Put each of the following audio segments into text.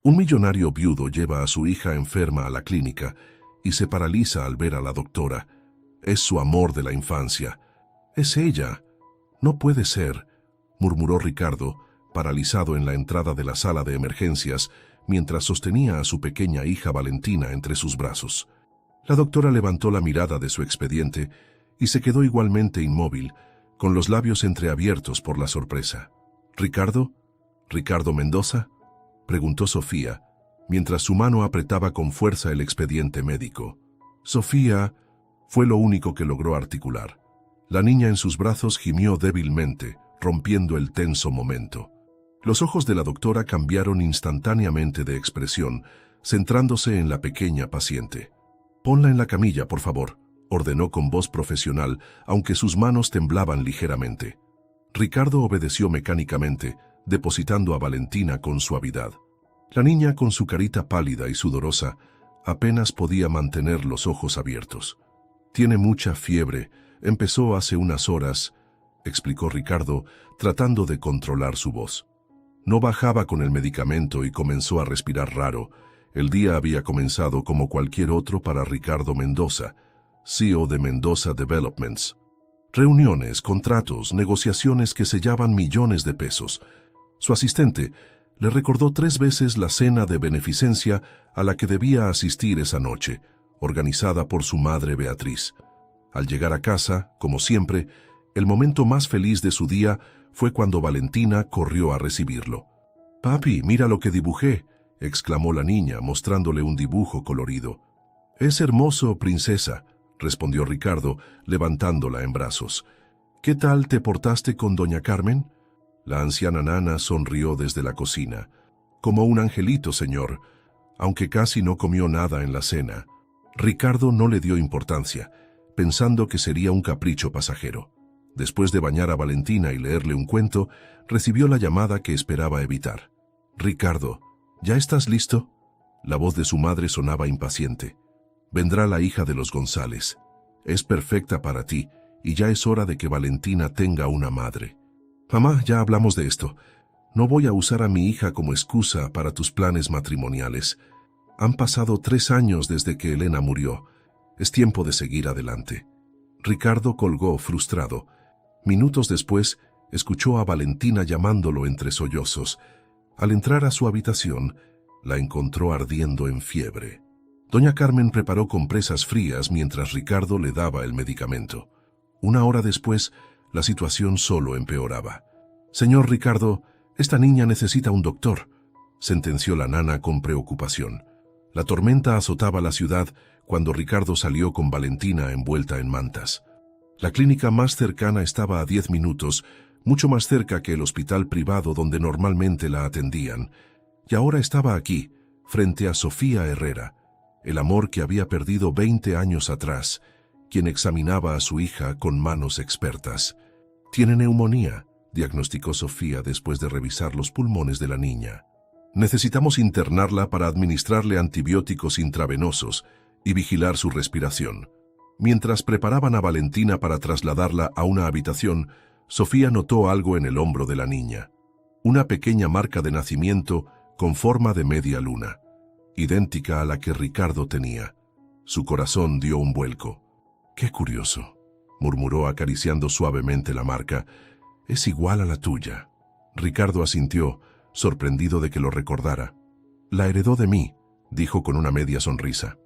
Un millonario viudo lleva a su hija enferma a la clínica y se paraliza al ver a la doctora. Es su amor de la infancia. Es ella. No puede ser, murmuró Ricardo, paralizado en la entrada de la sala de emergencias, mientras sostenía a su pequeña hija Valentina entre sus brazos. La doctora levantó la mirada de su expediente y se quedó igualmente inmóvil, con los labios entreabiertos por la sorpresa. «¿Ricardo? ¿Ricardo Mendoza?», preguntó Sofía, mientras su mano apretaba con fuerza el expediente médico. «Sofía», fue lo único que logró articular. La niña en sus brazos gimió débilmente, rompiendo el tenso momento. Los ojos de la doctora cambiaron instantáneamente de expresión, centrándose en la pequeña paciente. «Ponla en la camilla, por favor», ordenó con voz profesional, aunque sus manos temblaban ligeramente. Ricardo obedeció mecánicamente, depositando a Valentina con suavidad. La niña, con su carita pálida y sudorosa, apenas podía mantener los ojos abiertos. «Tiene mucha fiebre, empezó hace unas horas», explicó Ricardo, tratando de controlar su voz. No bajaba con el medicamento y comenzó a respirar raro. El día había comenzado como cualquier otro para Ricardo Mendoza, CEO de Mendoza Developments. Reuniones, contratos, negociaciones que sellaban millones de pesos. Su asistente le recordó 3 veces la cena de beneficencia a la que debía asistir esa noche, organizada por su madre Beatriz. Al llegar a casa, como siempre, el momento más feliz de su día fue cuando Valentina corrió a recibirlo. «Papi, mira lo que dibujé», exclamó la niña, mostrándole un dibujo colorido. «Es hermoso, princesa», respondió Ricardo, levantándola en brazos. «¿Qué tal te portaste con doña Carmen?». La anciana nana sonrió desde la cocina. «Como un angelito, señor», aunque casi no comió nada en la cena. Ricardo no le dio importancia, pensando que sería un capricho pasajero. Después de bañar a Valentina y leerle un cuento, recibió la llamada que esperaba evitar. «Ricardo, ¿ya estás listo?». La voz de su madre sonaba impaciente. «Vendrá la hija de los González. Es perfecta para ti, y ya es hora de que Valentina tenga una madre». «Mamá, ya hablamos de esto. No voy a usar a mi hija como excusa para tus planes matrimoniales. Han pasado 3 años desde que Elena murió. Es tiempo de seguir adelante». Ricardo colgó frustrado. Minutos después, escuchó a Valentina llamándolo entre sollozos. Al entrar a su habitación, la encontró ardiendo en fiebre. Doña Carmen preparó compresas frías mientras Ricardo le daba el medicamento. 1 hora después, la situación solo empeoraba. «Señor Ricardo, esta niña necesita un doctor», sentenció la nana con preocupación. La tormenta azotaba la ciudad cuando Ricardo salió con Valentina envuelta en mantas. La clínica más cercana estaba a 10 minutos, mucho más cerca que el hospital privado donde normalmente la atendían, y ahora estaba aquí, frente a Sofía Herrera, el amor que había perdido 20 años atrás, quien examinaba a su hija con manos expertas. «Tiene neumonía», diagnosticó Sofía después de revisar los pulmones de la niña. «Necesitamos internarla para administrarle antibióticos intravenosos y vigilar su respiración». Mientras preparaban a Valentina para trasladarla a una habitación, Sofía notó algo en el hombro de la niña. Una pequeña marca de nacimiento con forma de media luna, idéntica a la que Ricardo tenía. Su corazón dio un vuelco. «Qué curioso», murmuró acariciando suavemente la marca. «Es igual a la tuya». Ricardo asintió, sorprendido de que lo recordara. «La heredó de mí», dijo con una media sonrisa.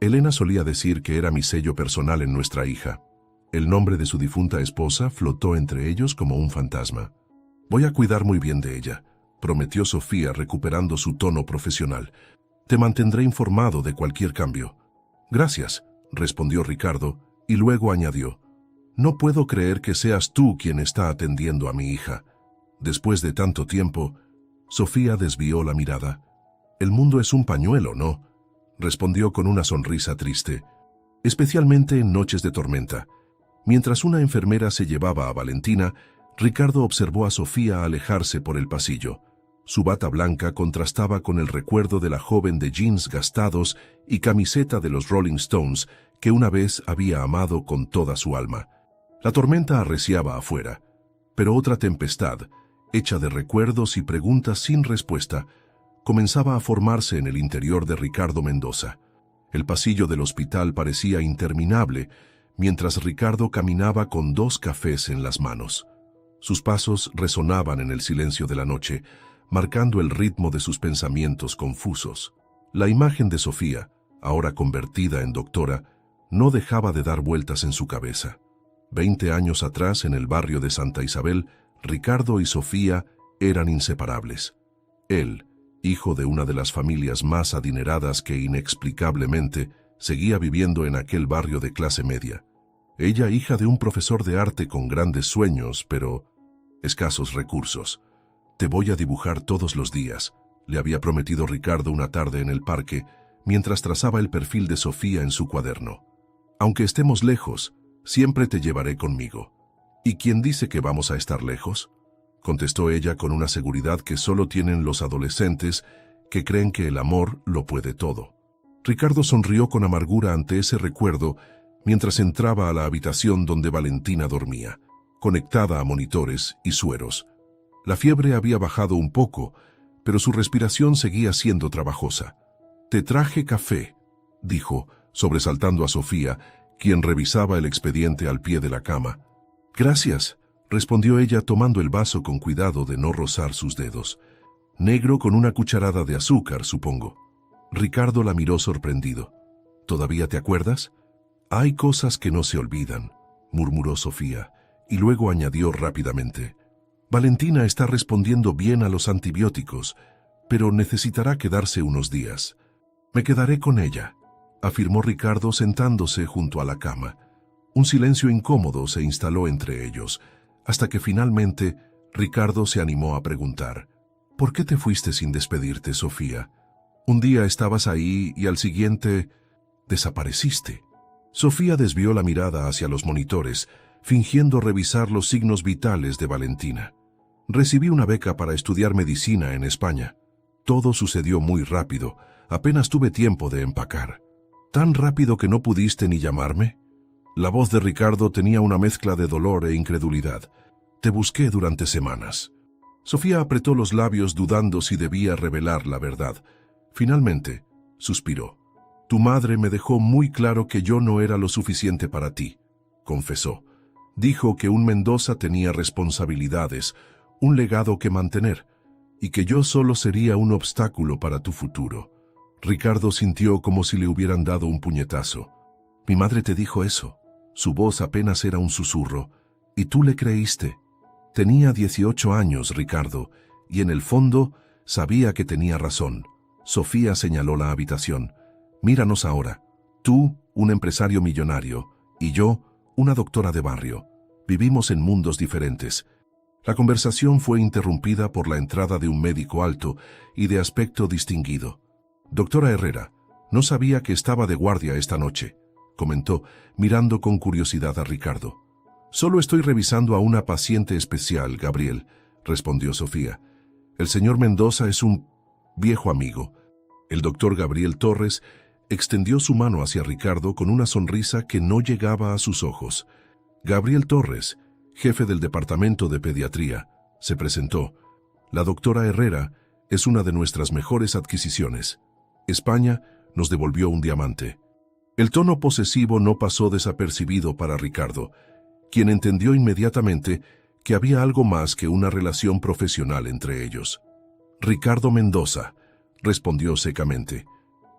«Elena solía decir que era mi sello personal en nuestra hija». El nombre de su difunta esposa flotó entre ellos como un fantasma. «Voy a cuidar muy bien de ella», prometió Sofía recuperando su tono profesional. «Te mantendré informado de cualquier cambio». «Gracias», respondió Ricardo, y luego añadió: «No puedo creer que seas tú quien está atendiendo a mi hija». Después de tanto tiempo, Sofía desvió la mirada. «El mundo es un pañuelo, ¿no?», respondió con una sonrisa triste. «Especialmente en noches de tormenta». Mientras una enfermera se llevaba a Valentina, Ricardo observó a Sofía alejarse por el pasillo. Su bata blanca contrastaba con el recuerdo de la joven de jeans gastados y camiseta de los Rolling Stones que una vez había amado con toda su alma. La tormenta arreciaba afuera, pero otra tempestad, hecha de recuerdos y preguntas sin respuesta, comenzaba a formarse en el interior de Ricardo Mendoza. El pasillo del hospital parecía interminable, mientras Ricardo caminaba con 2 cafés en las manos. Sus pasos resonaban en el silencio de la noche, marcando el ritmo de sus pensamientos confusos. La imagen de Sofía, ahora convertida en doctora, no dejaba de dar vueltas en su cabeza. 20 años atrás, en el barrio de Santa Isabel, Ricardo y Sofía eran inseparables. Él, hijo de una de las familias más adineradas que inexplicablemente seguía viviendo en aquel barrio de clase media. Ella, hija de un profesor de arte con grandes sueños, pero escasos recursos. «Te voy a dibujar todos los días», le había prometido Ricardo una tarde en el parque, mientras trazaba el perfil de Sofía en su cuaderno. «Aunque estemos lejos, siempre te llevaré conmigo». «¿Y quién dice que vamos a estar lejos?», contestó ella con una seguridad que solo tienen los adolescentes que creen que el amor lo puede todo. Ricardo sonrió con amargura ante ese recuerdo mientras entraba a la habitación donde Valentina dormía, conectada a monitores y sueros. La fiebre había bajado un poco, pero su respiración seguía siendo trabajosa. «Te traje café», dijo, sobresaltando a Sofía, quien revisaba el expediente al pie de la cama. «Gracias», respondió ella tomando el vaso con cuidado de no rozar sus dedos. «Negro con una cucharada de azúcar, supongo». Ricardo la miró sorprendido. «¿Todavía te acuerdas?». «Hay cosas que no se olvidan», murmuró Sofía, y luego añadió rápidamente. «Valentina está respondiendo bien a los antibióticos, pero necesitará quedarse unos días». «Me quedaré con ella», afirmó Ricardo sentándose junto a la cama. Un silencio incómodo se instaló entre ellos, hasta que finalmente Ricardo se animó a preguntar. «¿Por qué te fuiste sin despedirte, Sofía? Un día estabas ahí y al siguiente desapareciste». Sofía desvió la mirada hacia los monitores, fingiendo revisar los signos vitales de Valentina. «Recibí una beca para estudiar medicina en España. Todo sucedió muy rápido, apenas tuve tiempo de empacar». «¿Tan rápido que no pudiste ni llamarme?». La voz de Ricardo tenía una mezcla de dolor e incredulidad. «Te busqué durante semanas». Sofía apretó los labios dudando si debía revelar la verdad. Finalmente, suspiró. «Tu madre me dejó muy claro que yo no era lo suficiente para ti», confesó. «Dijo que un Mendoza tenía responsabilidades, un legado que mantener, y que yo solo sería un obstáculo para tu futuro». Ricardo sintió como si le hubieran dado un puñetazo. «¿Mi madre te dijo eso?». Su voz apenas era un susurro. «¿Y tú le creíste?». Tenía 18 años, Ricardo, y en el fondo sabía que tenía razón. Sofía señaló la habitación. «Míranos ahora. Tú, un empresario millonario, y yo, una doctora de barrio. Vivimos en mundos diferentes». La conversación fue interrumpida por la entrada de un médico alto y de aspecto distinguido. «Doctora Herrera, no sabía que estaba de guardia esta noche», comentó, mirando con curiosidad a Ricardo. «Solo estoy revisando a una paciente especial, Gabriel», respondió Sofía. «El señor Mendoza es un viejo amigo». El doctor Gabriel Torres extendió su mano hacia Ricardo con una sonrisa que no llegaba a sus ojos. «Gabriel Torres, jefe del departamento de pediatría», se presentó. «La doctora Herrera es una de nuestras mejores adquisiciones. España nos devolvió un diamante». El tono posesivo no pasó desapercibido para Ricardo, quien entendió inmediatamente que había algo más que una relación profesional entre ellos. «Ricardo Mendoza», respondió secamente.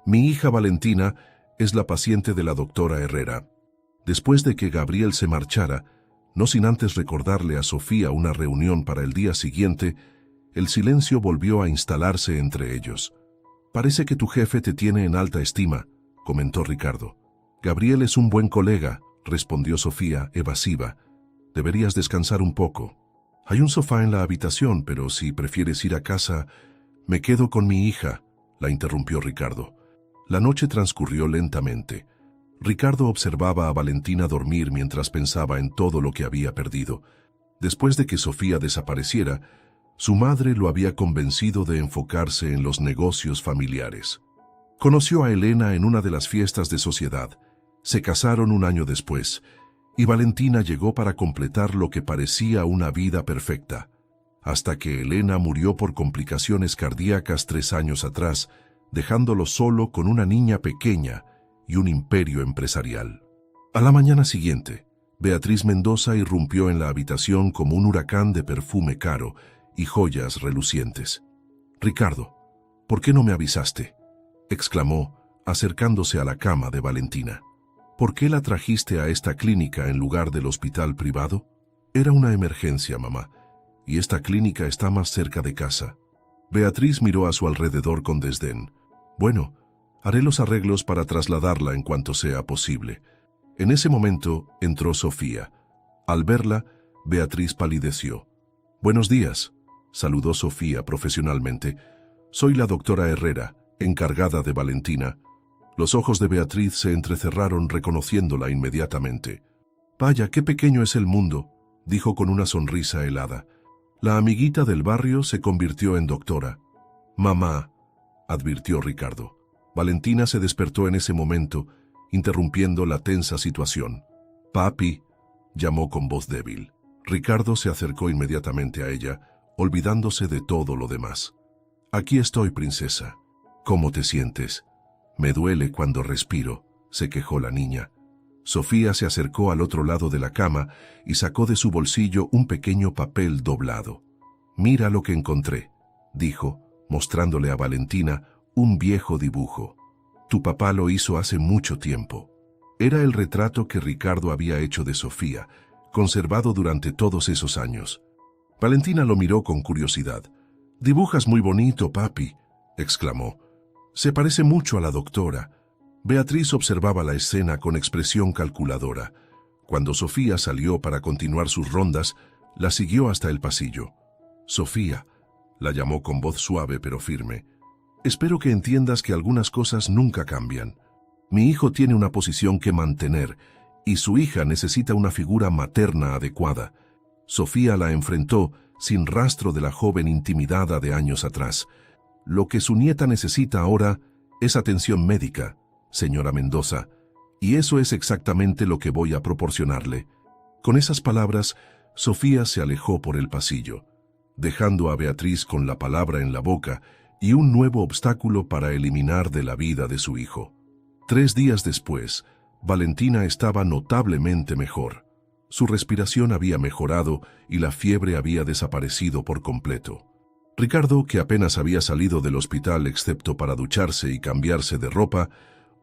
«Mi hija Valentina es la paciente de la doctora Herrera». Después de que Gabriel se marchara, no sin antes recordarle a Sofía una reunión para el día siguiente, el silencio volvió a instalarse entre ellos. «Parece que tu jefe te tiene en alta estima», comentó Ricardo. «Gabriel es un buen colega», respondió Sofía, evasiva. «Deberías descansar un poco. Hay un sofá en la habitación, pero si prefieres ir a casa...». «Me quedo con mi hija», la interrumpió Ricardo. La noche transcurrió lentamente. Ricardo observaba a Valentina dormir mientras pensaba en todo lo que había perdido. Después de que Sofía desapareciera, su madre lo había convencido de enfocarse en los negocios familiares. Conoció a Elena en una de las fiestas de sociedad. Se casaron un año después, y Valentina llegó para completar lo que parecía una vida perfecta. hasta que Elena murió por complicaciones cardíacas 3 años atrás, dejándolo solo con una niña pequeña y un imperio empresarial. A la mañana siguiente, Beatriz Mendoza irrumpió en la habitación como un huracán de perfume caro y joyas relucientes. «Ricardo, ¿por qué no me avisaste?», exclamó, acercándose a la cama de Valentina. «¿Por qué la trajiste a esta clínica en lugar del hospital privado?». «Era una emergencia, mamá, y esta clínica está más cerca de casa». Beatriz miró a su alrededor con desdén. «Bueno, haré los arreglos para trasladarla en cuanto sea posible». En ese momento entró Sofía. Al verla, Beatriz palideció. «Buenos días», saludó Sofía profesionalmente. «Soy la doctora Herrera, encargada de Valentina». Los ojos de Beatriz se entrecerraron reconociéndola inmediatamente. «Vaya, qué pequeño es el mundo», dijo con una sonrisa helada. La amiguita del barrio se convirtió en doctora. «Mamá», advirtió Ricardo. Valentina se despertó en ese momento, interrumpiendo la tensa situación. «Papi», llamó con voz débil. Ricardo se acercó inmediatamente a ella, olvidándose de todo lo demás. «Aquí estoy, princesa». «¿Cómo te sientes?». «Me duele cuando respiro», se quejó la niña. Sofía se acercó al otro lado de la cama y sacó de su bolsillo un pequeño papel doblado. «Mira lo que encontré», dijo, mostrándole a Valentina un viejo dibujo. «Tu papá lo hizo hace mucho tiempo». Era el retrato que Ricardo había hecho de Sofía, conservado durante todos esos años. Valentina lo miró con curiosidad. «Dibujas muy bonito, papi», exclamó. «Se parece mucho a la doctora». Beatriz observaba la escena con expresión calculadora. Cuando Sofía salió para continuar sus rondas, la siguió hasta el pasillo. «Sofía», la llamó con voz suave pero firme, «espero que entiendas que algunas cosas nunca cambian. Mi hijo tiene una posición que mantener y su hija necesita una figura materna adecuada». Sofía la enfrentó sin rastro de la joven intimidada de años atrás. «Lo que su nieta necesita ahora es atención médica, señora Mendoza, y eso es exactamente lo que voy a proporcionarle». Con esas palabras, Sofía se alejó por el pasillo, dejando a Beatriz con la palabra en la boca y un nuevo obstáculo para eliminar de la vida de su hijo. 3 días después, Valentina estaba notablemente mejor. Su respiración había mejorado y la fiebre había desaparecido por completo. Ricardo, que apenas había salido del hospital excepto para ducharse y cambiarse de ropa,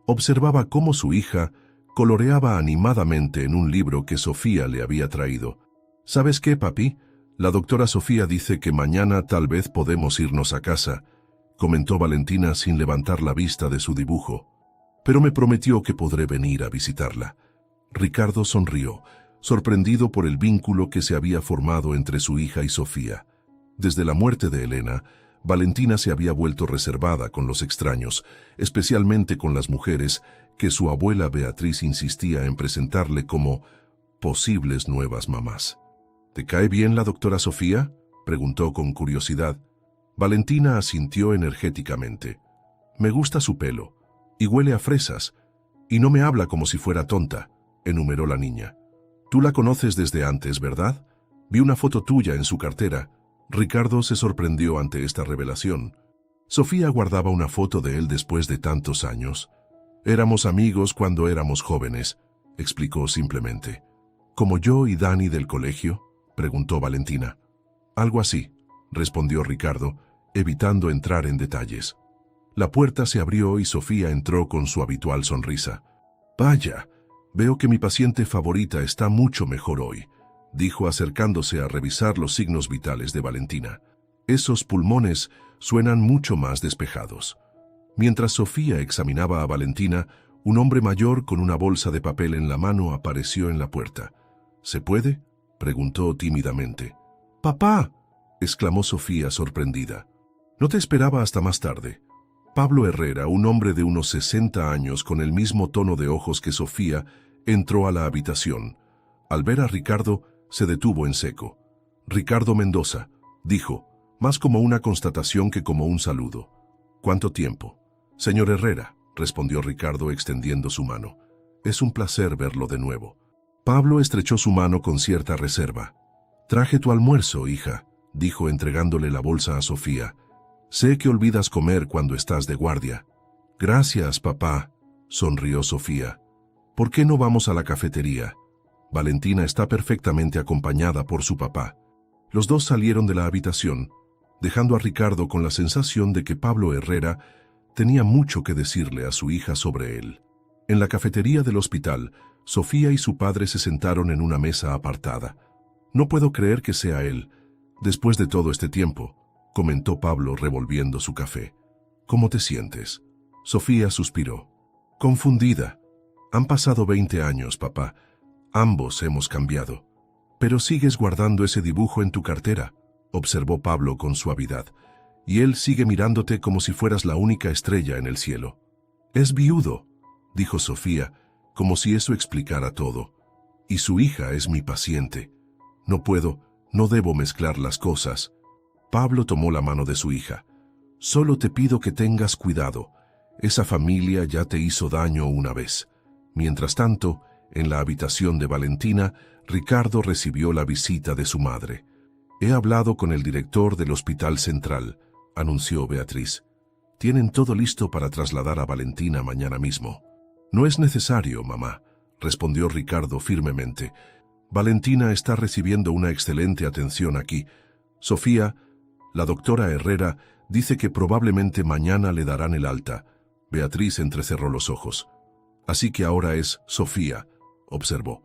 observaba cómo su hija coloreaba animadamente en un libro que Sofía le había traído. «¿Sabes qué, papi? La doctora Sofía dice que mañana tal vez podemos irnos a casa», comentó Valentina sin levantar la vista de su dibujo. «Pero me prometió que podré venir a visitarla». Ricardo sonrió, sorprendido por el vínculo que se había formado entre su hija y Sofía. Desde la muerte de Elena, Valentina se había vuelto reservada con los extraños, especialmente con las mujeres que su abuela Beatriz insistía en presentarle como posibles nuevas mamás. «¿Te cae bien la doctora Sofía?», preguntó con curiosidad. Valentina asintió energéticamente. «Me gusta su pelo, y huele a fresas, y no me habla como si fuera tonta», enumeró la niña. «Tú la conoces desde antes, ¿verdad? Vi una foto tuya en su cartera». Ricardo se sorprendió ante esta revelación. Sofía guardaba una foto de él después de tantos años. «Éramos amigos cuando éramos jóvenes», explicó simplemente. «¿Como yo y Dani del colegio?», preguntó Valentina. «Algo así», respondió Ricardo, evitando entrar en detalles. La puerta se abrió y Sofía entró con su habitual sonrisa. «Vaya, veo que mi paciente favorita está mucho mejor hoy», dijo acercándose a revisar los signos vitales de Valentina. «Esos pulmones suenan mucho más despejados». Mientras Sofía examinaba a Valentina, un hombre mayor con una bolsa de papel en la mano apareció en la puerta. «¿Se puede?», preguntó tímidamente. «¡Papá!», exclamó Sofía sorprendida. «No te esperaba hasta más tarde». Pablo Herrera, un hombre de unos 60 años con el mismo tono de ojos que Sofía, entró a la habitación. Al ver a Ricardo, se detuvo en seco. «Ricardo Mendoza», dijo, más como una constatación que como un saludo. «¿Cuánto tiempo?». «Señor Herrera», respondió Ricardo extendiendo su mano. «Es un placer verlo de nuevo». Pablo estrechó su mano con cierta reserva. «Traje tu almuerzo, hija», dijo entregándole la bolsa a Sofía. Sé que olvidas comer cuando estás de guardia. Gracias, papá, sonrió Sofía. ¿Por qué no vamos a la cafetería? Valentina está perfectamente acompañada por su papá. Los dos salieron de la habitación, dejando a Ricardo con la sensación de que Pablo Herrera tenía mucho que decirle a su hija sobre él. En la cafetería del hospital, Sofía y su padre se sentaron en una mesa apartada. No puedo creer que sea él, después de todo este tiempo, comentó Pablo revolviendo su café. ¿Cómo te sientes? Sofía suspiró. Confundida. Han pasado 20 años, papá. Ambos hemos cambiado. Pero sigues guardando ese dibujo en tu cartera, observó Pablo con suavidad, y él sigue mirándote como si fueras la única estrella en el cielo. Es viudo, dijo Sofía, como si eso explicara todo. Y su hija es mi paciente. No debo mezclar las cosas. Pablo tomó la mano de su hija. Solo te pido que tengas cuidado. Esa familia ya te hizo daño una vez. Mientras tanto, en la habitación de Valentina, Ricardo recibió la visita de su madre. He hablado con el director del Hospital Central, anunció Beatriz. Tienen todo listo para trasladar a Valentina mañana mismo. No es necesario, mamá, respondió Ricardo firmemente. Valentina está recibiendo una excelente atención aquí. Sofía, la doctora Herrera, dice que probablemente mañana le darán el alta. Beatriz entrecerró los ojos. Así que ahora es Sofía, observó.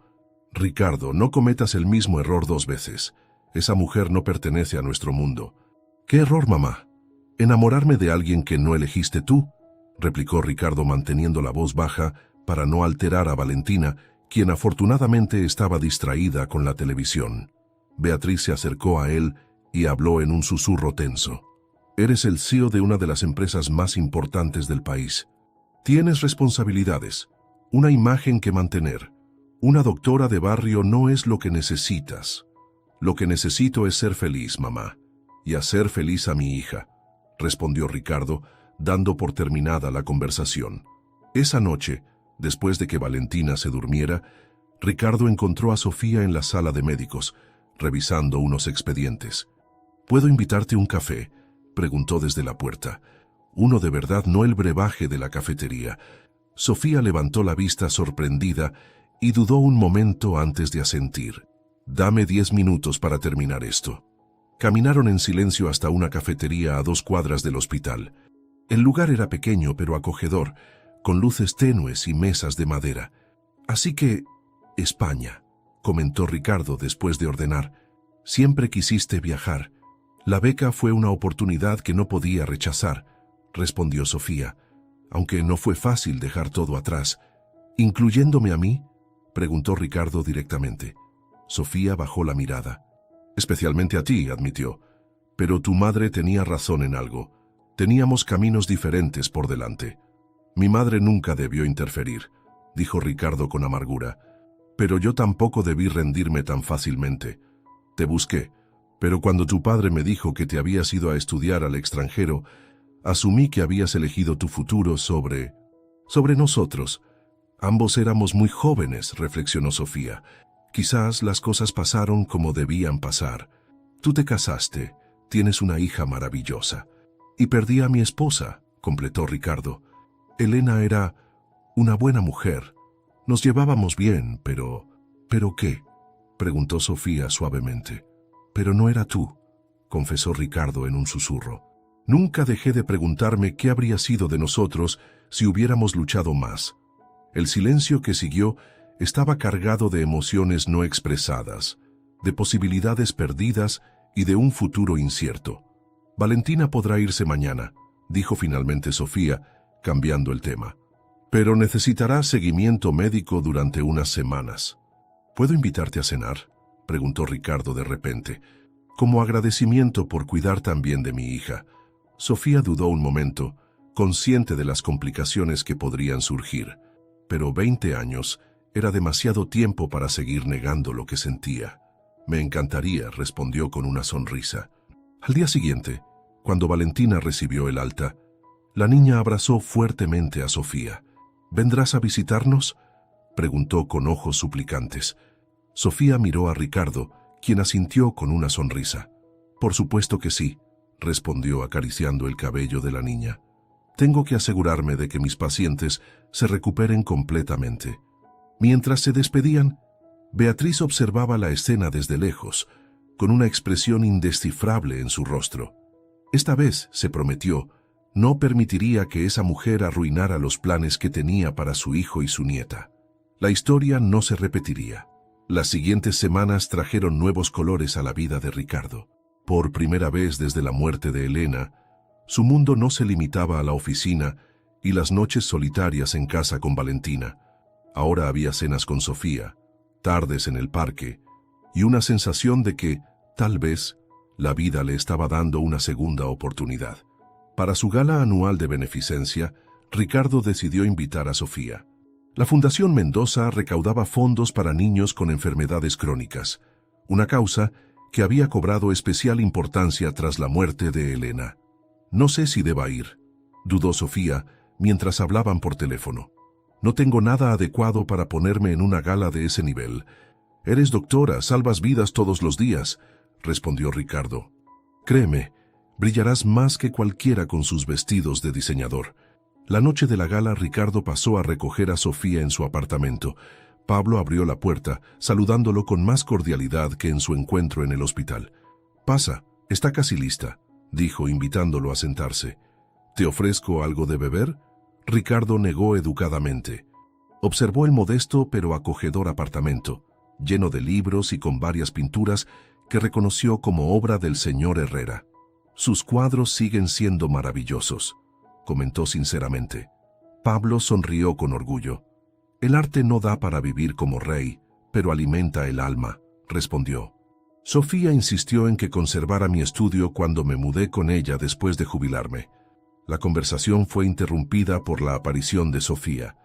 Ricardo, no cometas el mismo error 2 veces. Esa mujer no pertenece a nuestro mundo. ¿Qué error, mamá? ¿Enamorarme de alguien que no elegiste tú?, replicó Ricardo manteniendo la voz baja para no alterar a Valentina, quien afortunadamente estaba distraída con la televisión. Beatriz se acercó a él y habló en un susurro tenso. Eres el CEO de una de las empresas más importantes del país. Tienes responsabilidades, una imagen que mantener. Una doctora de barrio no es lo que necesitas. Lo que necesito es ser feliz, mamá, y hacer feliz a mi hija, respondió Ricardo, dando por terminada la conversación. Esa noche, después de que Valentina se durmiera, Ricardo encontró a Sofía en la sala de médicos, revisando unos expedientes. ¿Puedo invitarte un café?, preguntó desde la puerta. Uno de verdad, no el brebaje de la cafetería. Sofía levantó la vista sorprendida y dudó un momento antes de asentir. Dame 10 minutos para terminar esto. Caminaron en silencio hasta una cafetería a 2 cuadras del hospital. El lugar era pequeño pero acogedor, con luces tenues y mesas de madera. Así que, España, comentó Ricardo después de ordenar. Siempre quisiste viajar. La beca fue una oportunidad que no podía rechazar, respondió Sofía, aunque no fue fácil dejar todo atrás. ¿Incluyéndome a mí?, preguntó Ricardo directamente. Sofía bajó la mirada. Especialmente a ti, admitió. Pero tu madre tenía razón en algo. Teníamos caminos diferentes por delante. Mi madre nunca debió interferir, dijo Ricardo con amargura. Pero yo tampoco debí rendirme tan fácilmente. Te busqué, pero cuando tu padre me dijo que te habías ido a estudiar al extranjero, asumí que habías elegido tu futuro sobre nosotros. Ambos éramos muy jóvenes, reflexionó Sofía. Quizás las cosas pasaron como debían pasar. Tú te casaste, tienes una hija maravillosa. Y perdí a mi esposa, completó Ricardo. Elena era una buena mujer. Nos llevábamos bien, pero... ¿Pero qué?, preguntó Sofía suavemente. Pero no era tú, confesó Ricardo en un susurro. Nunca dejé de preguntarme qué habría sido de nosotros si hubiéramos luchado más. El silencio que siguió estaba cargado de emociones no expresadas, de posibilidades perdidas y de un futuro incierto. Valentina podrá irse mañana, dijo finalmente Sofía, cambiando el tema. Pero necesitará seguimiento médico durante unas semanas. ¿Puedo invitarte a cenar?, preguntó Ricardo de repente, como agradecimiento por cuidar también de mi hija. Sofía dudó un momento, consciente de las complicaciones que podrían surgir, pero 20 años era demasiado tiempo para seguir negando lo que sentía. Me encantaría, respondió con una sonrisa. Al día siguiente, cuando Valentina recibió el alta, la niña abrazó fuertemente a Sofía. ¿Vendrás a visitarnos?, preguntó con ojos suplicantes. Sofía miró a Ricardo, quien asintió con una sonrisa. Por supuesto que sí, respondió acariciando el cabello de la niña. Tengo que asegurarme de que mis pacientes se recuperen completamente. Mientras se despedían, Beatriz observaba la escena desde lejos, con una expresión indescifrable en su rostro. Esta vez, se prometió, no permitiría que esa mujer arruinara los planes que tenía para su hijo y su nieta. La historia no se repetiría. Las siguientes semanas trajeron nuevos colores a la vida de Ricardo. Por primera vez desde la muerte de Elena, su mundo no se limitaba a la oficina y las noches solitarias en casa con Valentina. Ahora había cenas con Sofía, tardes en el parque, y una sensación de que, tal vez, la vida le estaba dando una segunda oportunidad. Para su gala anual de beneficencia, Ricardo decidió invitar a Sofía. La Fundación Mendoza recaudaba fondos para niños con enfermedades crónicas, una causa que había cobrado especial importancia tras la muerte de Elena. No sé si deba ir, dudó Sofía mientras hablaban por teléfono. No tengo nada adecuado para ponerme en una gala de ese nivel. Eres doctora, salvas vidas todos los días, respondió Ricardo. Créeme, brillarás más que cualquiera con sus vestidos de diseñador. La noche de la gala, Ricardo pasó a recoger a Sofía en su apartamento. Pablo abrió la puerta, saludándolo con más cordialidad que en su encuentro en el hospital. Pasa, está casi lista, dijo, invitándolo a sentarse. ¿Te ofrezco algo de beber? Ricardo negó educadamente. Observó el modesto pero acogedor apartamento, lleno de libros y con varias pinturas que reconoció como obra del señor Herrera. Sus cuadros siguen siendo maravillosos, comentó sinceramente. Pablo sonrió con orgullo. El arte no da para vivir como rey, pero alimenta el alma, respondió. Sofía insistió en que conservara mi estudio cuando me mudé con ella después de jubilarme. La conversación fue interrumpida por la aparición de Sofía.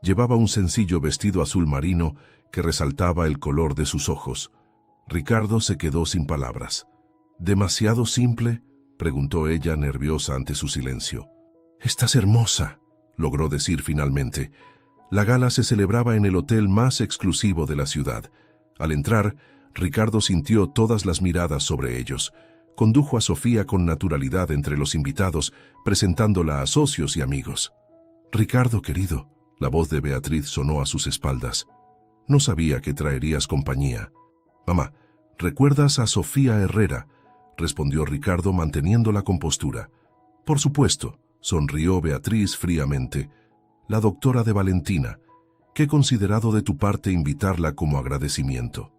Llevaba un sencillo vestido azul marino que resaltaba el color de sus ojos. Ricardo se quedó sin palabras. ¿Demasiado simple?, preguntó ella nerviosa ante su silencio. «Estás hermosa», logró decir finalmente. La gala se celebraba en el hotel más exclusivo de la ciudad. Al entrar, Ricardo sintió todas las miradas sobre ellos. Condujo a Sofía con naturalidad entre los invitados, presentándola a socios y amigos. «Ricardo, querido», la voz de Beatriz sonó a sus espaldas. «No sabía que traerías compañía». «Mamá, ¿recuerdas a Sofía Herrera?», respondió Ricardo manteniendo la compostura. «Por supuesto», sonrió Beatriz fríamente. «La doctora de Valentina. Qué considerado de tu parte invitarla como agradecimiento».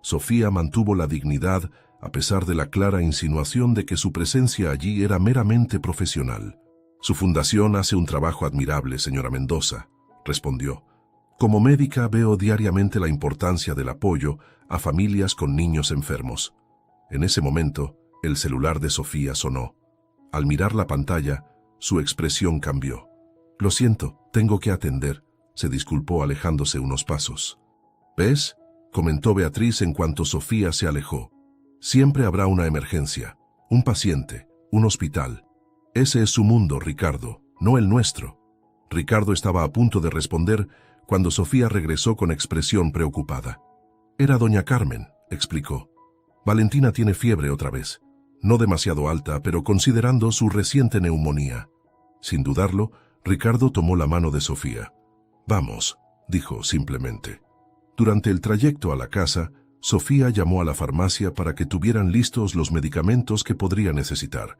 Sofía mantuvo la dignidad a pesar de la clara insinuación de que su presencia allí era meramente profesional. «Su fundación hace un trabajo admirable, señora Mendoza», respondió. «Como médica veo diariamente la importancia del apoyo a familias con niños enfermos». En ese momento, el celular de Sofía sonó. Al mirar la pantalla, su expresión cambió. «Lo siento, tengo que atender», se disculpó alejándose unos pasos. «¿Ves?», comentó Beatriz en cuanto Sofía se alejó. «Siempre habrá una emergencia, un paciente, un hospital. Ese es su mundo, Ricardo, no el nuestro». Ricardo estaba a punto de responder cuando Sofía regresó con expresión preocupada. «Era doña Carmen», explicó. «Valentina tiene fiebre otra vez. No demasiado alta, pero considerando su reciente neumonía». Sin dudarlo, Ricardo tomó la mano de Sofía. «Vamos», dijo simplemente. Durante el trayecto a la casa, Sofía llamó a la farmacia para que tuvieran listos los medicamentos que podría necesitar.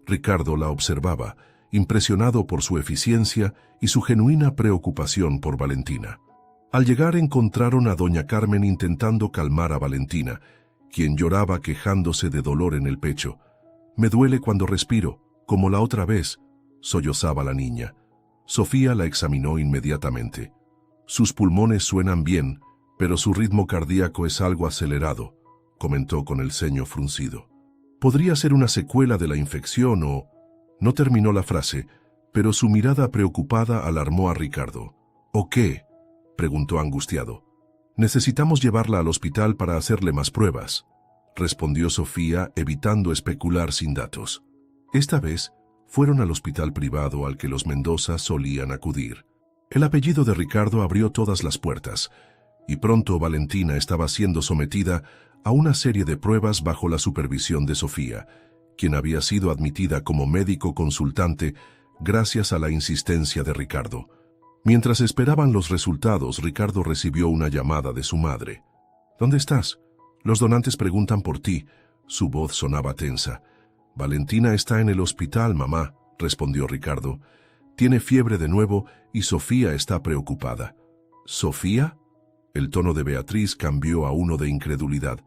Ricardo la observaba, impresionado por su eficiencia y su genuina preocupación por Valentina. Al llegar encontraron a doña Carmen intentando calmar a Valentina, quien lloraba quejándose de dolor en el pecho. «Me duele cuando respiro, como la otra vez», sollozaba la niña. Sofía la examinó inmediatamente. «Sus pulmones suenan bien, pero su ritmo cardíaco es algo acelerado», comentó con el ceño fruncido. «Podría ser una secuela de la infección o...». No terminó la frase, pero su mirada preocupada alarmó a Ricardo. «¿O qué?», preguntó angustiado. «Necesitamos llevarla al hospital para hacerle más pruebas», respondió Sofía, evitando especular sin datos. Esta vez fueron al hospital privado al que los Mendoza solían acudir. El apellido de Ricardo abrió todas las puertas, y pronto Valentina estaba siendo sometida a una serie de pruebas bajo la supervisión de Sofía, quien había sido admitida como médico consultante gracias a la insistencia de Ricardo. Mientras esperaban los resultados, Ricardo recibió una llamada de su madre. «¿Dónde estás? Los donantes preguntan por ti». Su voz sonaba tensa. «Valentina está en el hospital, mamá», respondió Ricardo. «Tiene fiebre de nuevo y Sofía está preocupada». «¿Sofía?». El tono de Beatriz cambió a uno de incredulidad.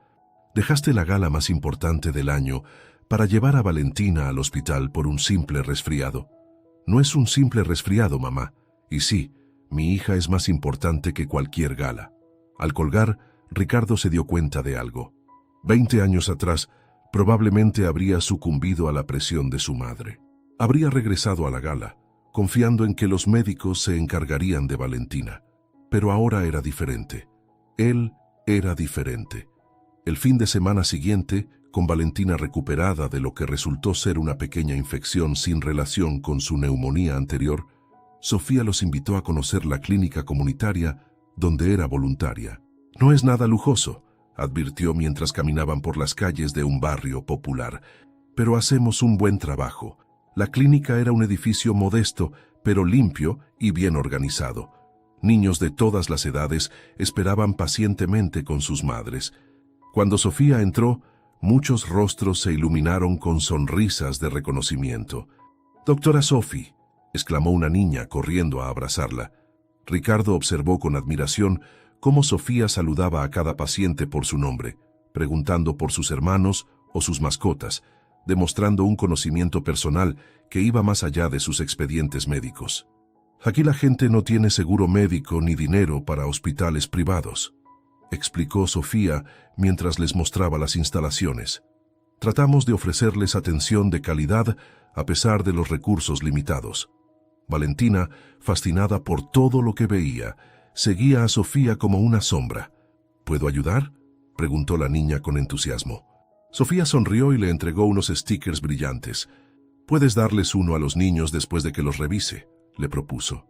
«Dejaste la gala más importante del año para llevar a Valentina al hospital por un simple resfriado». «No es un simple resfriado, mamá. Y sí, mi hija es más importante que cualquier gala». Al colgar, Ricardo se dio cuenta de algo. 20 años atrás, probablemente habría sucumbido a la presión de su madre. Habría regresado a la gala, confiando en que los médicos se encargarían de Valentina. Pero ahora era diferente. Él era diferente. El fin de semana siguiente, con Valentina recuperada de lo que resultó ser una pequeña infección sin relación con su neumonía anterior, Sofía los invitó a conocer la clínica comunitaria donde era voluntaria. «No es nada lujoso», advirtió mientras caminaban por las calles de un barrio popular, «pero hacemos un buen trabajo». La clínica era un edificio modesto, pero limpio y bien organizado. Niños de todas las edades esperaban pacientemente con sus madres. Cuando Sofía entró, muchos rostros se iluminaron con sonrisas de reconocimiento. «Doctora Sophie», exclamó una niña corriendo a abrazarla. Ricardo observó con admiración cómo Sofía saludaba a cada paciente por su nombre, preguntando por sus hermanos o sus mascotas, demostrando un conocimiento personal que iba más allá de sus expedientes médicos. «Aquí la gente no tiene seguro médico ni dinero para hospitales privados», explicó Sofía mientras les mostraba las instalaciones. «Tratamos de ofrecerles atención de calidad a pesar de los recursos limitados». Valentina, fascinada por todo lo que veía, seguía a Sofía como una sombra. «¿Puedo ayudar?», preguntó la niña con entusiasmo. Sofía sonrió y le entregó unos stickers brillantes. «Puedes darles uno a los niños después de que los revise», le propuso.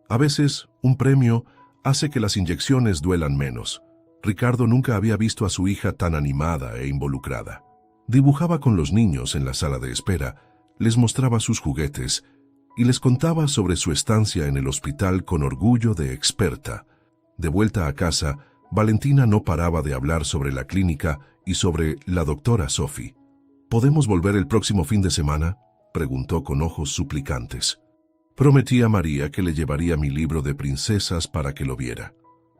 A veces, un premio hace que las inyecciones duelan menos. Ricardo nunca había visto a su hija tan animada e involucrada. Dibujaba con los niños en la sala de espera, les mostraba sus juguetes y les contaba sobre su estancia en el hospital con orgullo de experta. De vuelta a casa, Valentina no paraba de hablar sobre la clínica y sobre la doctora Sophie. «¿Podemos volver el próximo fin de semana?», preguntó con ojos suplicantes. Prometí a María que le llevaría mi libro de princesas para que lo viera.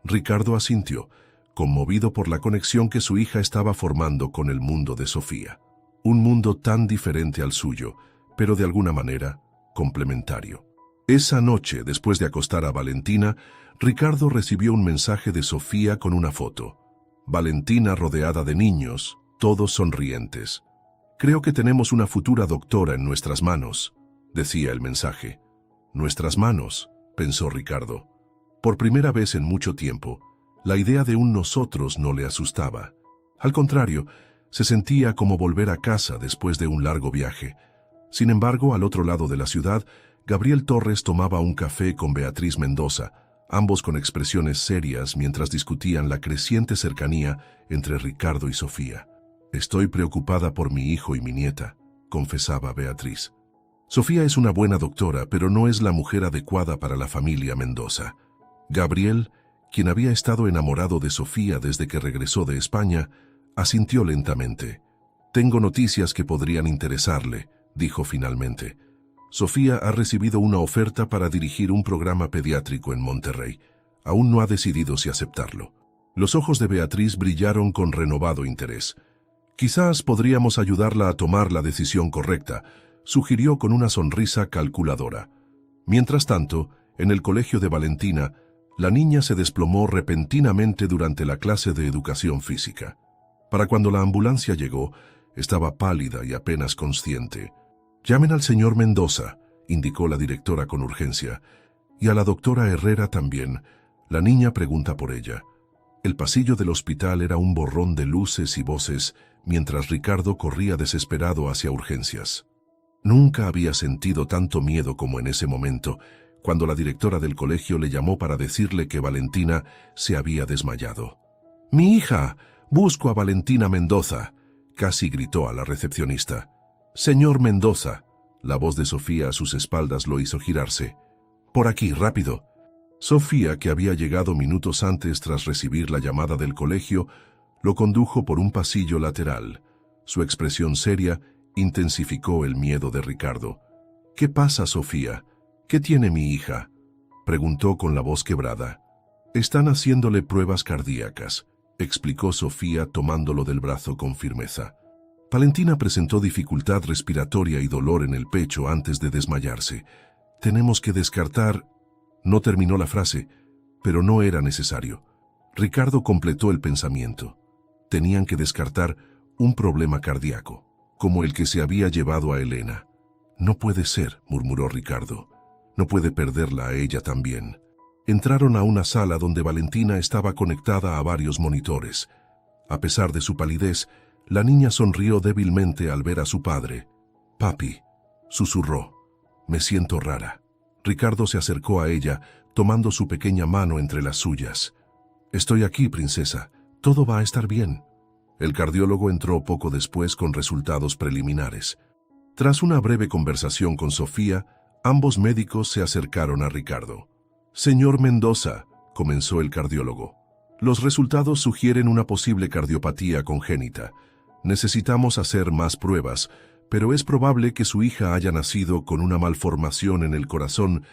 Ricardo asintió, conmovido por la conexión que su hija estaba formando con el mundo de Sofía. Un mundo tan diferente al suyo, pero de alguna manera complementario. Esa noche, después de acostar a Valentina, Ricardo recibió un mensaje de Sofía con una foto. Valentina rodeada de niños, todos sonrientes. «Creo que tenemos una futura doctora en nuestras manos», decía el mensaje. «Nuestras manos», pensó Ricardo. Por primera vez en mucho tiempo, la idea de un nosotros no le asustaba. Al contrario, se sentía como volver a casa después de un largo viaje. Sin embargo, al otro lado de la ciudad, Gabriel Torres tomaba un café con Beatriz Mendoza, ambos con expresiones serias mientras discutían la creciente cercanía entre Ricardo y Sofía. «Estoy preocupada por mi hijo y mi nieta», confesaba Beatriz. «Sofía es una buena doctora, pero no es la mujer adecuada para la familia Mendoza». Gabriel, quien había estado enamorado de Sofía desde que regresó de España, asintió lentamente. «Tengo noticias que podrían interesarle», dijo finalmente. «Sofía ha recibido una oferta para dirigir un programa pediátrico en Monterrey. Aún no ha decidido si aceptarlo». Los ojos de Beatriz brillaron con renovado interés. «Quizás podríamos ayudarla a tomar la decisión correcta», sugirió con una sonrisa calculadora. Mientras tanto, en el colegio de Valentina, la niña se desplomó repentinamente durante la clase de educación física. Para cuando la ambulancia llegó, estaba pálida y apenas consciente. «Llamen al señor Mendoza», indicó la directora con urgencia, «y a la doctora Herrera también. La niña pregunta por ella». El pasillo del hospital era un borrón de luces y voces, mientras Ricardo corría desesperado hacia urgencias. Nunca había sentido tanto miedo como en ese momento, cuando la directora del colegio le llamó para decirle que Valentina se había desmayado. «¡Mi hija! «Busco a Valentina Mendoza», casi gritó a la recepcionista. «Señor Mendoza». La voz de Sofía a sus espaldas lo hizo girarse. «Por aquí, rápido». Sofía, que había llegado minutos antes tras recibir la llamada del colegio, lo condujo por un pasillo lateral. Su expresión seria intensificó el miedo de Ricardo. «¿Qué pasa, Sofía? ¿Qué tiene mi hija?», preguntó con la voz quebrada. «Están haciéndole pruebas cardíacas», explicó Sofía tomándolo del brazo con firmeza. Valentina presentó dificultad respiratoria y dolor en el pecho antes de desmayarse. «Tenemos que descartar...». No terminó la frase, pero no era necesario. Ricardo completó el pensamiento. Tenían que descartar un problema cardíaco, como el que se había llevado a Elena. «No puede ser», murmuró Ricardo. «No puede perderla a ella también». Entraron a una sala donde Valentina estaba conectada a varios monitores. A pesar de su palidez, la niña sonrió débilmente al ver a su padre. «Papi», susurró, «me siento rara». Ricardo se acercó a ella, tomando su pequeña mano entre las suyas. «Estoy aquí, princesa. Todo va a estar bien». El cardiólogo entró poco después con resultados preliminares. Tras una breve conversación con Sofía, ambos médicos se acercaron a Ricardo. «Señor Mendoza», comenzó el cardiólogo, «los resultados sugieren una posible cardiopatía congénita. Necesitamos hacer más pruebas, pero es probable que su hija haya nacido con una malformación en el corazón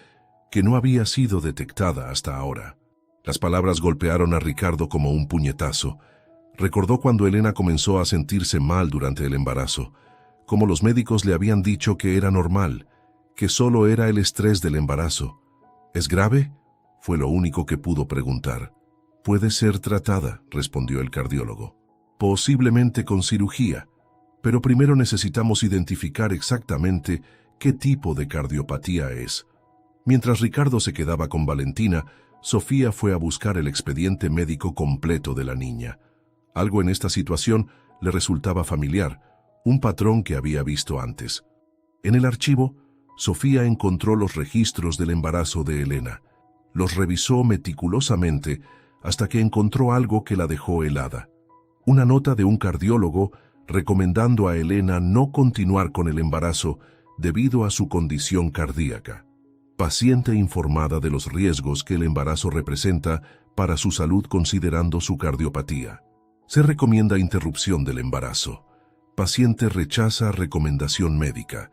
que no había sido detectada hasta ahora». Las palabras golpearon a Ricardo como un puñetazo. Recordó cuando Elena comenzó a sentirse mal durante el embarazo, como los médicos le habían dicho que era normal, que solo era el estrés del embarazo. «¿Es grave?», fue lo único que pudo preguntar. «Puede ser tratada», respondió el cardiólogo. «Posiblemente con cirugía, pero primero necesitamos identificar exactamente qué tipo de cardiopatía es». Mientras Ricardo se quedaba con Valentina, Sofía fue a buscar el expediente médico completo de la niña. Algo en esta situación le resultaba familiar, un patrón que había visto antes. En el archivo, Sofía encontró los registros del embarazo de Elena. Los revisó meticulosamente hasta que encontró algo que la dejó helada. Una nota de un cardiólogo recomendando a Elena no continuar con el embarazo debido a su condición cardíaca. Paciente informada de los riesgos que el embarazo representa para su salud considerando su cardiopatía. Se recomienda interrupción del embarazo. Paciente rechaza recomendación médica.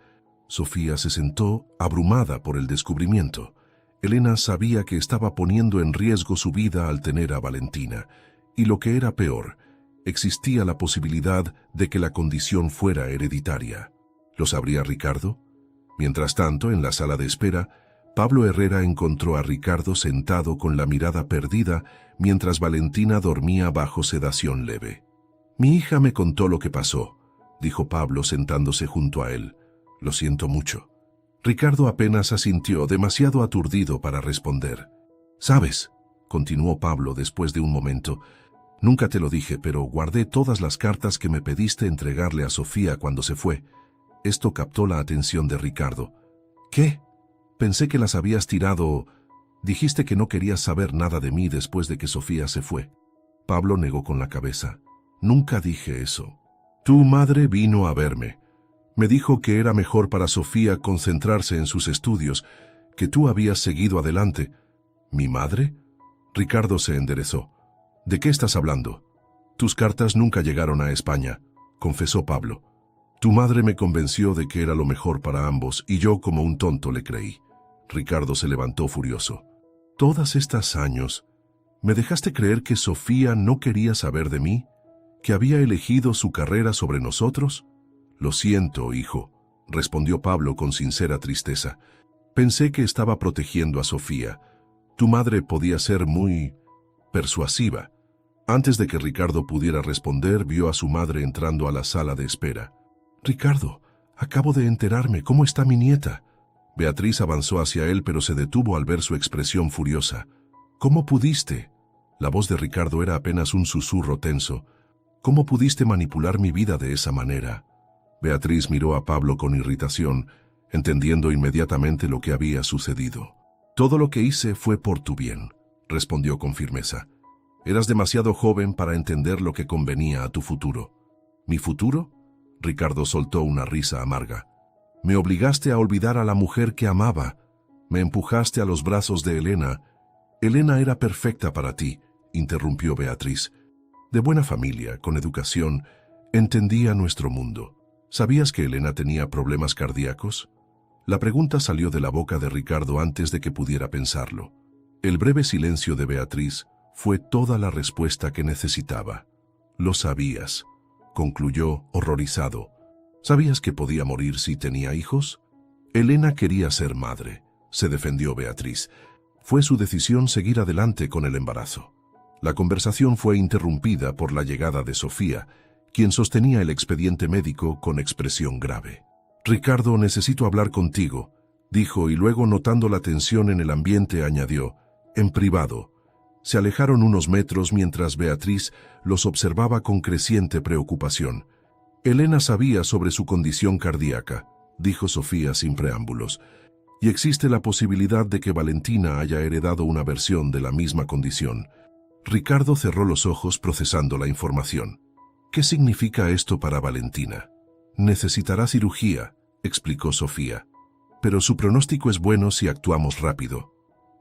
Sofía se sentó abrumada por el descubrimiento. Elena sabía que estaba poniendo en riesgo su vida al tener a Valentina, y lo que era peor, existía la posibilidad de que la condición fuera hereditaria. ¿Lo sabría Ricardo? Mientras tanto, en la sala de espera, Pablo Herrera encontró a Ricardo sentado con la mirada perdida mientras Valentina dormía bajo sedación leve. «Mi hija me contó lo que pasó», dijo Pablo sentándose junto a él. «Lo siento mucho». Ricardo apenas asintió, demasiado aturdido para responder. «¿Sabes?», continuó Pablo después de un momento, «nunca te lo dije, pero guardé todas las cartas que me pediste entregarle a Sofía cuando se fue». Esto captó la atención de Ricardo. «¿Qué? Pensé que las habías tirado. Dijiste que no querías saber nada de mí después de que Sofía se fue». Pablo negó con la cabeza. «Nunca dije eso. Tu madre vino a verme. Me dijo que era mejor para Sofía concentrarse en sus estudios, que tú habías seguido adelante». «¿Mi madre?». Ricardo se enderezó. «¿De qué estás hablando?». «Tus cartas nunca llegaron a España», confesó Pablo. «Tu madre me convenció de que era lo mejor para ambos y yo como un tonto le creí». Ricardo se levantó furioso. «Todas estas años, ¿me dejaste creer que Sofía no quería saber de mí? ¿Que había elegido su carrera sobre nosotros?». «Lo siento, hijo», respondió Pablo con sincera tristeza. «Pensé que estaba protegiendo a Sofía. Tu madre podía ser muy persuasiva». Antes de que Ricardo pudiera responder, vio a su madre entrando a la sala de espera. «Ricardo, acabo de enterarme. ¿Cómo está mi nieta?». Beatriz avanzó hacia él, pero se detuvo al ver su expresión furiosa. «¿Cómo pudiste?». La voz de Ricardo era apenas un susurro tenso. «¿Cómo pudiste manipular mi vida de esa manera?». Beatriz miró a Pablo con irritación, entendiendo inmediatamente lo que había sucedido. «Todo lo que hice fue por tu bien», respondió con firmeza. Eras demasiado joven para entender lo que convenía a tu futuro. ¿Mi futuro? Ricardo soltó una risa amarga. Me obligaste a olvidar a la mujer que amaba. Me empujaste a los brazos de Elena. Elena era perfecta para ti, interrumpió Beatriz. De buena familia, con educación, entendía nuestro mundo. ¿Sabías que Elena tenía problemas cardíacos? La pregunta salió de la boca de Ricardo antes de que pudiera pensarlo. El breve silencio de Beatriz fue toda la respuesta que necesitaba. Lo sabías, concluyó horrorizado. ¿Sabías que podía morir si tenía hijos? Elena quería ser madre, se defendió Beatriz. Fue su decisión seguir adelante con el embarazo. La conversación fue interrumpida por la llegada de Sofía, quien sostenía el expediente médico con expresión grave. «Ricardo, necesito hablar contigo», dijo, y luego, notando la tensión en el ambiente, añadió, «en privado». Se alejaron unos metros mientras Beatriz los observaba con creciente preocupación. «Elena sabía sobre su condición cardíaca», dijo Sofía sin preámbulos, «y existe la posibilidad de que Valentina haya heredado una versión de la misma condición». Ricardo cerró los ojos procesando la información. «¿Qué significa esto para Valentina?» «Necesitará cirugía», explicó Sofía, «pero su pronóstico es bueno si actuamos rápido.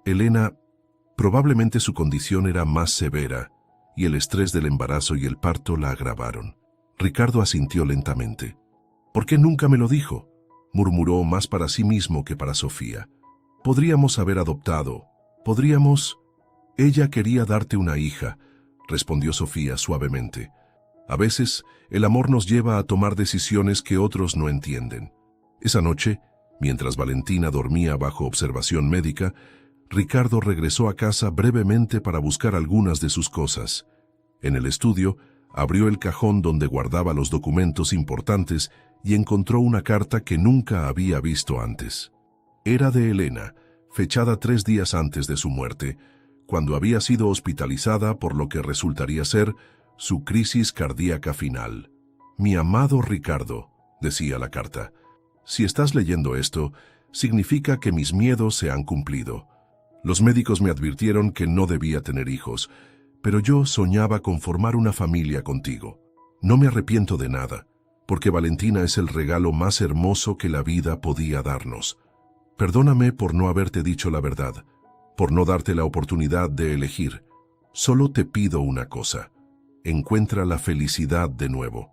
Elena, probablemente su condición era más severa, y el estrés del embarazo y el parto la agravaron». Ricardo asintió lentamente. «¿Por qué nunca me lo dijo?», murmuró, más para sí mismo que para Sofía. «Podríamos haber adoptado. Podríamos...» «Ella quería darte una hija», respondió Sofía suavemente. «A veces, el amor nos lleva a tomar decisiones que otros no entienden». Esa noche, mientras Valentina dormía bajo observación médica, Ricardo regresó a casa brevemente para buscar algunas de sus cosas. En el estudio, abrió el cajón donde guardaba los documentos importantes y encontró una carta que nunca había visto antes. Era de Elena, fechada 3 días antes de su muerte, cuando había sido hospitalizada por lo que resultaría ser su crisis cardíaca final. «Mi amado Ricardo», decía la carta, «si estás leyendo esto, significa que mis miedos se han cumplido. Los médicos me advirtieron que no debía tener hijos, pero yo soñaba con formar una familia contigo. No me arrepiento de nada, porque Valentina es el regalo más hermoso que la vida podía darnos. Perdóname por no haberte dicho la verdad, por no darte la oportunidad de elegir. Solo te pido una cosa. Encuentra la felicidad de nuevo.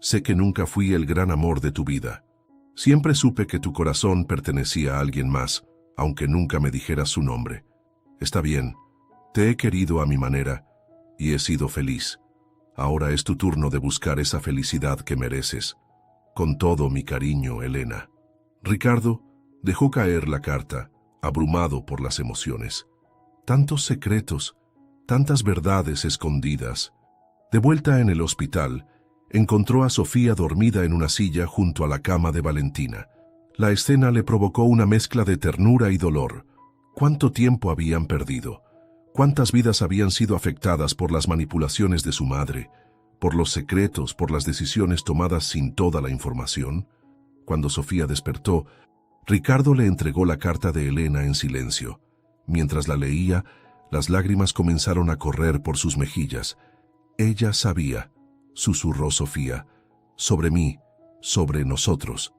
Sé que nunca fui el gran amor de tu vida. Siempre supe que tu corazón pertenecía a alguien más, aunque nunca me dijeras su nombre. Está bien, te he querido a mi manera y he sido feliz. Ahora es tu turno de buscar esa felicidad que mereces. Con todo mi cariño, Elena». Ricardo dejó caer la carta, abrumado por las emociones. Tantos secretos, tantas verdades escondidas. De vuelta en el hospital, encontró a Sofía dormida en una silla junto a la cama de Valentina. La escena le provocó una mezcla de ternura y dolor. ¿Cuánto tiempo habían perdido? ¿Cuántas vidas habían sido afectadas por las manipulaciones de su madre, por los secretos, por las decisiones tomadas sin toda la información? Cuando Sofía despertó, Ricardo le entregó la carta de Elena en silencio. Mientras la leía, las lágrimas comenzaron a correr por sus mejillas. «Ella sabía», susurró Sofía, «sobre mí, sobre nosotros».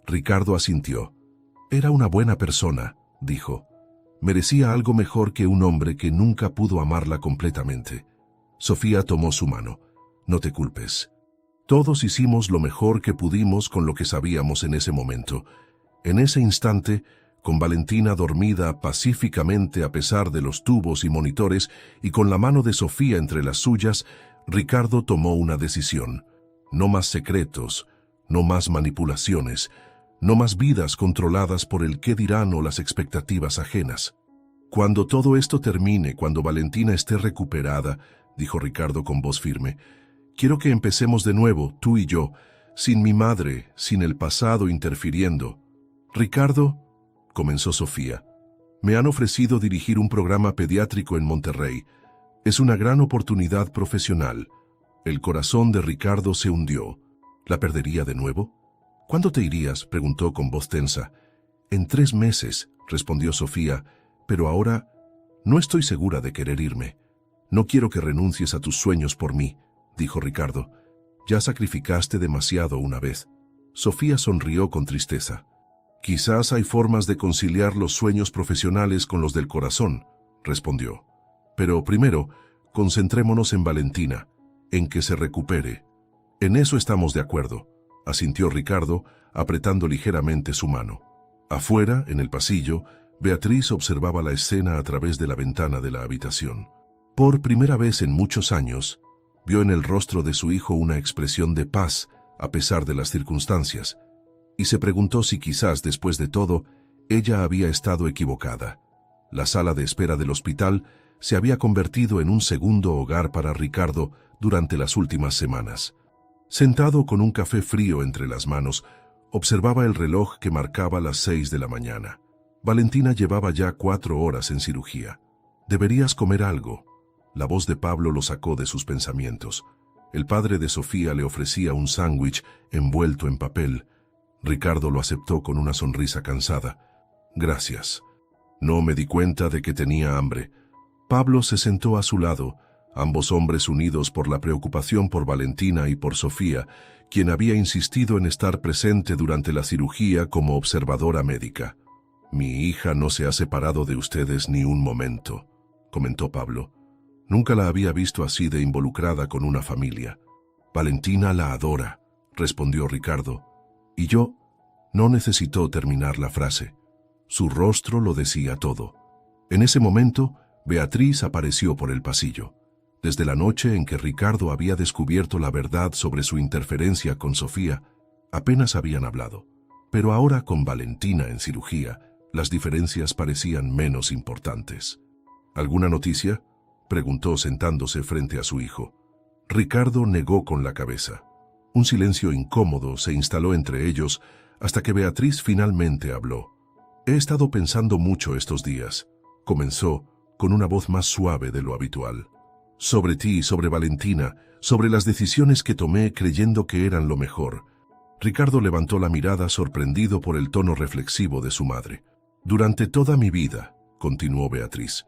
Ricardo asintió. «Era una buena persona», dijo. «Merecía algo mejor que un hombre que nunca pudo amarla completamente». Sofía tomó su mano. «No te culpes. Todos hicimos lo mejor que pudimos con lo que sabíamos en ese momento». En ese instante, con Valentina dormida pacíficamente a pesar de los tubos y monitores y con la mano de Sofía entre las suyas, Ricardo tomó una decisión. No más secretos, no más manipulaciones, no más vidas controladas por el qué dirán o las expectativas ajenas. «Cuando todo esto termine, cuando Valentina esté recuperada», dijo Ricardo con voz firme, «quiero que empecemos de nuevo, tú y yo, sin mi madre, sin el pasado interfiriendo». «Ricardo», comenzó Sofía, «me han ofrecido dirigir un programa pediátrico en Monterrey. Es una gran oportunidad profesional». El corazón de Ricardo se hundió. ¿La perdería de nuevo? «¿Cuándo te irías?», preguntó con voz tensa. «En 3 meses», respondió Sofía, «pero ahora no estoy segura de querer irme. No quiero que renuncies a tus sueños por mí, dijo Ricardo. Ya sacrificaste demasiado una vez. Sofía sonrió con tristeza. Quizás hay formas de conciliar los sueños profesionales con los del corazón, respondió. Pero primero, concentrémonos en Valentina, en que se recupere. En eso estamos de acuerdo, asintió Ricardo, apretando ligeramente su mano. Afuera, en el pasillo, Beatriz observaba la escena a través de la ventana de la habitación. Por primera vez en muchos años, vio en el rostro de su hijo una expresión de paz a pesar de las circunstancias, y se preguntó si quizás, después de todo, ella había estado equivocada. La sala de espera del hospital se había convertido en un segundo hogar para Ricardo durante las últimas semanas. Sentado con un café frío entre las manos, observaba el reloj que marcaba las 6 de la mañana. Valentina llevaba ya 4 horas en cirugía. «Deberías comer algo». La voz de Pablo lo sacó de sus pensamientos. El padre de Sofía le ofrecía un sándwich envuelto en papel. Ricardo lo aceptó con una sonrisa cansada. «Gracias. No me di cuenta de que tenía hambre». Pablo se sentó a su lado, ambos hombres unidos por la preocupación por Valentina y por Sofía, quien había insistido en estar presente durante la cirugía como observadora médica. «Mi hija no se ha separado de ustedes ni un momento», comentó Pablo. «Nunca la había visto así de involucrada con una familia». «Valentina la adora», respondió Ricardo. «Y yo…» No necesitó terminar la frase. Su rostro lo decía todo. En ese momento, Beatriz apareció por el pasillo. Desde la noche en que Ricardo había descubierto la verdad sobre su interferencia con Sofía, apenas habían hablado. Pero ahora, con Valentina en cirugía, las diferencias parecían menos importantes. «¿Alguna noticia?», preguntó sentándose frente a su hijo. Ricardo negó con la cabeza. Un silencio incómodo se instaló entre ellos hasta que Beatriz finalmente habló. «He estado pensando mucho estos días», comenzó con una voz más suave de lo habitual. «Sobre ti, sobre Valentina, sobre las decisiones que tomé creyendo que eran lo mejor». Ricardo levantó la mirada sorprendido por el tono reflexivo de su madre. «Durante toda mi vida», continuó Beatriz,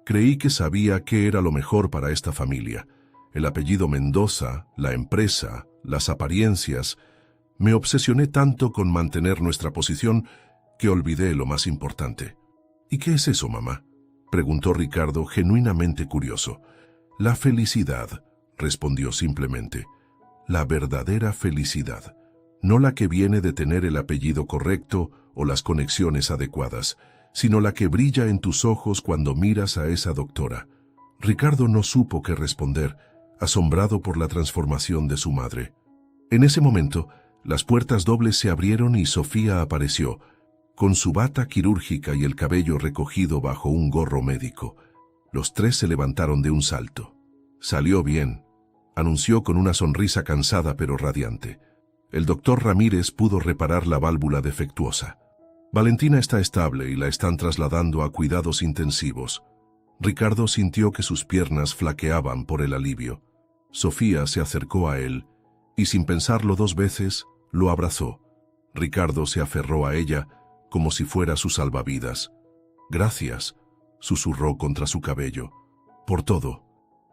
«creí que sabía qué era lo mejor para esta familia. El apellido Mendoza, la empresa, las apariencias. Me obsesioné tanto con mantener nuestra posición que olvidé lo más importante». «¿Y qué es eso, mamá?», preguntó Ricardo, genuinamente curioso. «La felicidad», respondió simplemente. «La verdadera felicidad. No la que viene de tener el apellido correcto o las conexiones adecuadas, sino la que brilla en tus ojos cuando miras a esa doctora». Ricardo no supo qué responder, asombrado por la transformación de su madre. En ese momento, las puertas dobles se abrieron y Sofía apareció, con su bata quirúrgica y el cabello recogido bajo un gorro médico. Los tres se levantaron de un salto. «Salió bien», anunció con una sonrisa cansada pero radiante. «El doctor Ramírez pudo reparar la válvula defectuosa. Valentina está estable y la están trasladando a cuidados intensivos». Ricardo sintió que sus piernas flaqueaban por el alivio. Sofía se acercó a él y, sin pensarlo 2 veces, lo abrazó. Ricardo se aferró a ella como si fuera su salvavidas. «Gracias», susurró contra su cabello, «por todo».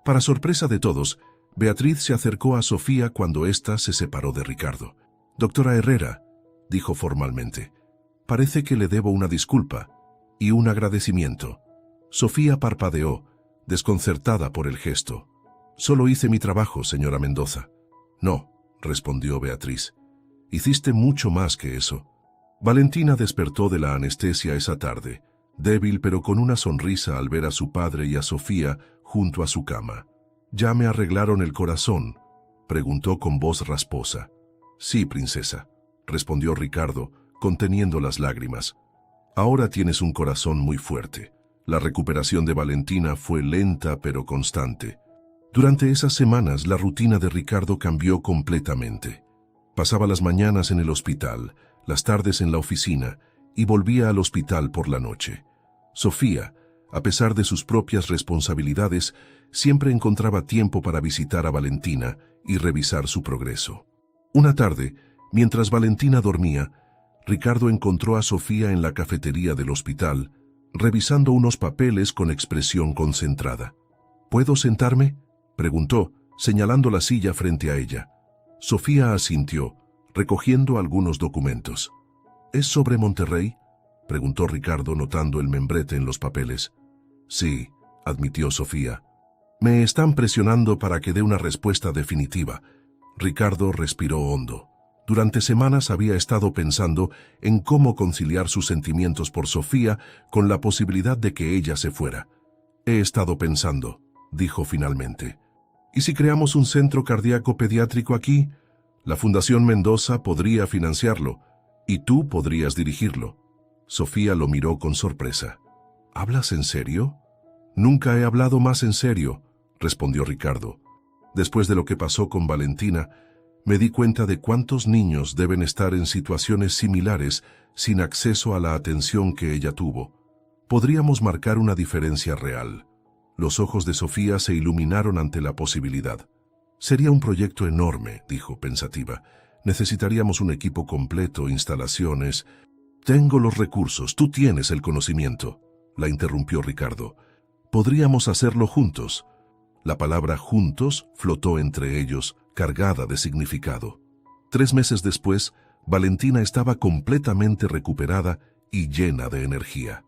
Para sorpresa de todos, Beatriz se acercó a Sofía cuando ésta se separó de Ricardo. «Doctora Herrera», dijo formalmente, «parece que le debo una disculpa y un agradecimiento». Sofía parpadeó, desconcertada por el gesto. «Solo hice mi trabajo, señora Mendoza». «No», respondió Beatriz, «hiciste mucho más que eso». Valentina despertó de la anestesia esa tarde, débil pero con una sonrisa al ver a su padre y a Sofía junto a su cama. «¿Ya me arreglaron el corazón?», preguntó con voz rasposa. «Sí, princesa», respondió Ricardo, conteniendo las lágrimas. «Ahora tienes un corazón muy fuerte». La recuperación de Valentina fue lenta pero constante. Durante esas semanas la rutina de Ricardo cambió completamente. Pasaba las mañanas en el hospital, las tardes en la oficina y volvía al hospital por la noche. Sofía, a pesar de sus propias responsabilidades, siempre encontraba tiempo para visitar a Valentina y revisar su progreso. Una tarde, mientras Valentina dormía, Ricardo encontró a Sofía en la cafetería del hospital, revisando unos papeles con expresión concentrada. ¿Puedo sentarme?, preguntó, señalando la silla frente a ella. Sofía asintió, recogiendo algunos documentos. ¿Es sobre Monterrey?, preguntó Ricardo notando el membrete en los papeles. Sí, admitió Sofía. Me están presionando para que dé una respuesta definitiva. Ricardo respiró hondo. Durante semanas había estado pensando en cómo conciliar sus sentimientos por Sofía con la posibilidad de que ella se fuera. He estado pensando, dijo finalmente. ¿Y si creamos un centro cardíaco pediátrico aquí? La Fundación Mendoza podría financiarlo, y tú podrías dirigirlo. Sofía lo miró con sorpresa. ¿Hablas en serio? Nunca he hablado más en serio, respondió Ricardo. Después de lo que pasó con Valentina, me di cuenta de cuántos niños deben estar en situaciones similares sin acceso a la atención que ella tuvo. Podríamos marcar una diferencia real. Los ojos de Sofía se iluminaron ante la posibilidad. Sería un proyecto enorme, dijo pensativa. Necesitaríamos un equipo completo, instalaciones. Tengo los recursos, tú tienes el conocimiento, la interrumpió Ricardo. Podríamos hacerlo juntos. La palabra juntos flotó entre ellos, cargada de significado. 3 meses después, Valentina estaba completamente recuperada y llena de energía.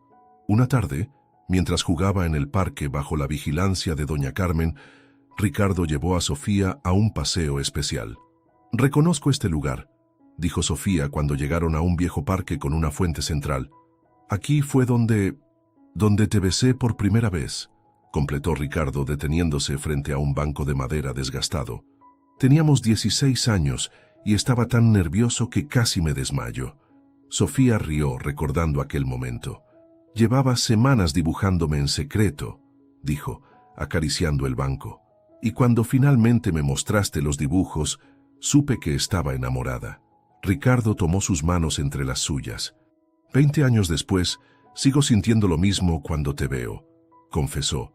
Una tarde, mientras jugaba en el parque bajo la vigilancia de doña Carmen, Ricardo llevó a Sofía a un paseo especial. «Reconozco este lugar», dijo Sofía cuando llegaron a un viejo parque con una fuente central. «Aquí fue donde te besé por primera vez», completó Ricardo deteniéndose frente a un banco de madera desgastado. «Teníamos 16 años y estaba tan nervioso que casi me desmayo». Sofía rió recordando aquel momento. «Llevaba semanas dibujándome en secreto», dijo, acariciando el banco. «Y cuando finalmente me mostraste los dibujos, supe que estaba enamorada». Ricardo tomó sus manos entre las suyas. «20 años después, sigo sintiendo lo mismo cuando te veo», confesó,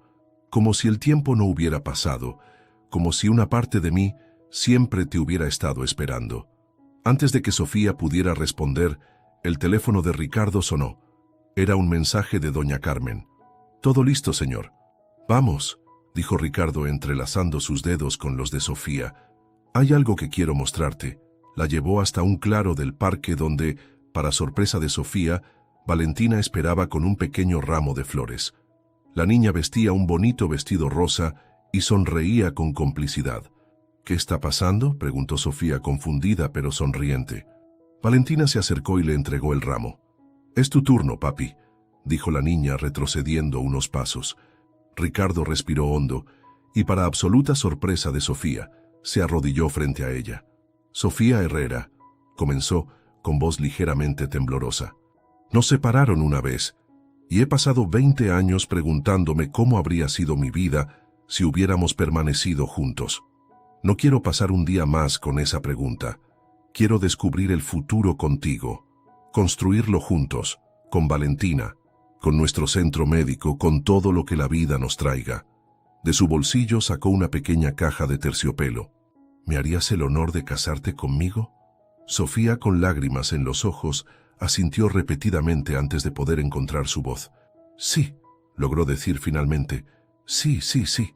como si el tiempo no hubiera pasado, como si una parte de mí siempre te hubiera estado esperando. Antes de que Sofía pudiera responder, el teléfono de Ricardo sonó. Era un mensaje de doña Carmen. «Todo listo, señor». «Vamos», dijo Ricardo entrelazando sus dedos con los de Sofía. «Hay algo que quiero mostrarte». La llevó hasta un claro del parque donde, para sorpresa de Sofía, Valentina esperaba con un pequeño ramo de flores. La niña vestía un bonito vestido rosa y sonreía con complicidad. «¿Qué está pasando?», preguntó Sofía confundida pero sonriente. Valentina se acercó y le entregó el ramo. «Es tu turno, papi», dijo la niña retrocediendo unos pasos. Ricardo respiró hondo y, para absoluta sorpresa de Sofía, se arrodilló frente a ella. «Sofía Herrera», comenzó con voz ligeramente temblorosa. «Nos separaron una vez, y he pasado 20 años preguntándome cómo habría sido mi vida si hubiéramos permanecido juntos. No quiero pasar un día más con esa pregunta. Quiero descubrir el futuro contigo, construirlo juntos, con Valentina, con nuestro centro médico, con todo lo que la vida nos traiga». De su bolsillo sacó una pequeña caja de terciopelo. «¿Me harías el honor de casarte conmigo?». Sofía, con lágrimas en los ojos, asintió repetidamente antes de poder encontrar su voz. «Sí», logró decir finalmente. «Sí, sí, sí».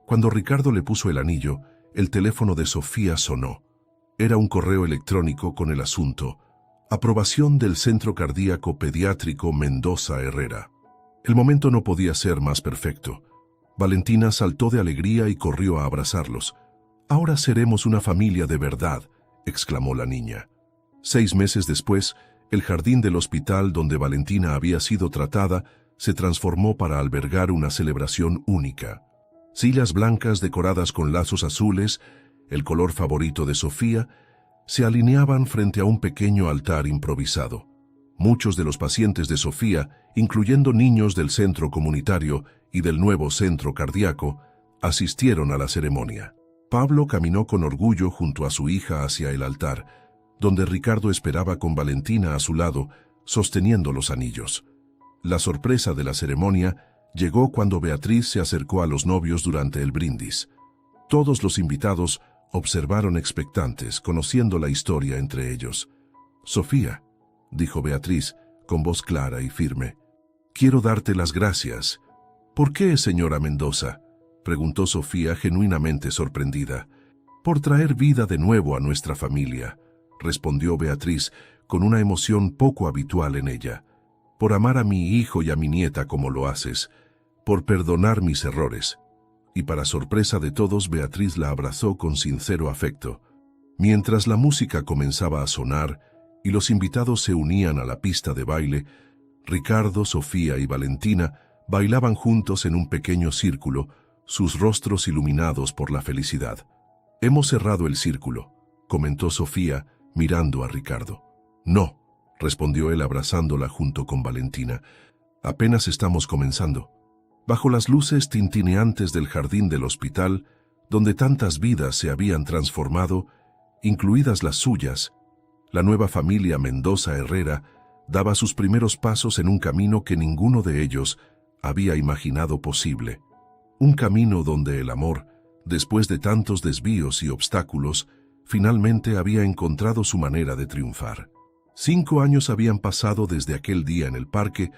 Cuando Ricardo le puso el anillo, el teléfono de Sofía sonó. Era un correo electrónico con el asunto: «Aprobación del Centro Cardíaco Pediátrico Mendoza Herrera». El momento no podía ser más perfecto. Valentina saltó de alegría y corrió a abrazarlos. «Ahora seremos una familia de verdad», exclamó la niña. 6 meses después, el jardín del hospital donde Valentina había sido tratada se transformó para albergar una celebración única. Sillas blancas decoradas con lazos azules, el color favorito de Sofía, se alineaban frente a un pequeño altar improvisado. Muchos de los pacientes de Sofía, incluyendo niños del centro comunitario y del nuevo centro cardíaco, asistieron a la ceremonia. Pablo caminó con orgullo junto a su hija hacia el altar, donde Ricardo esperaba con Valentina a su lado, sosteniendo los anillos. La sorpresa de la ceremonia llegó cuando Beatriz se acercó a los novios durante el brindis. Todos los invitados observaron expectantes, conociendo la historia entre ellos. «Sofía», dijo Beatriz, con voz clara y firme, «quiero darte las gracias». «¿Por qué, señora Mendoza?», preguntó Sofía genuinamente sorprendida. Por traer vida de nuevo a nuestra familia, respondió Beatriz con una emoción poco habitual en ella. Por amar a mi hijo y a mi nieta como lo haces, por perdonar mis errores. Y para sorpresa de todos, Beatriz la abrazó con sincero afecto. Mientras la música comenzaba a sonar y los invitados se unían a la pista de baile, Ricardo, Sofía y Valentina bailaban juntos en un pequeño círculo, sus rostros iluminados por la felicidad. «Hemos cerrado el círculo», comentó Sofía, mirando a Ricardo. «No», respondió él abrazándola junto con Valentina. «Apenas estamos comenzando». Bajo las luces tintineantes del jardín del hospital, donde tantas vidas se habían transformado, incluidas las suyas, la nueva familia Mendoza Herrera daba sus primeros pasos en un camino que ninguno de ellos había imaginado posible. Un camino donde el amor, después de tantos desvíos y obstáculos, finalmente había encontrado su manera de triunfar. 5 años habían pasado desde aquel día en el parque,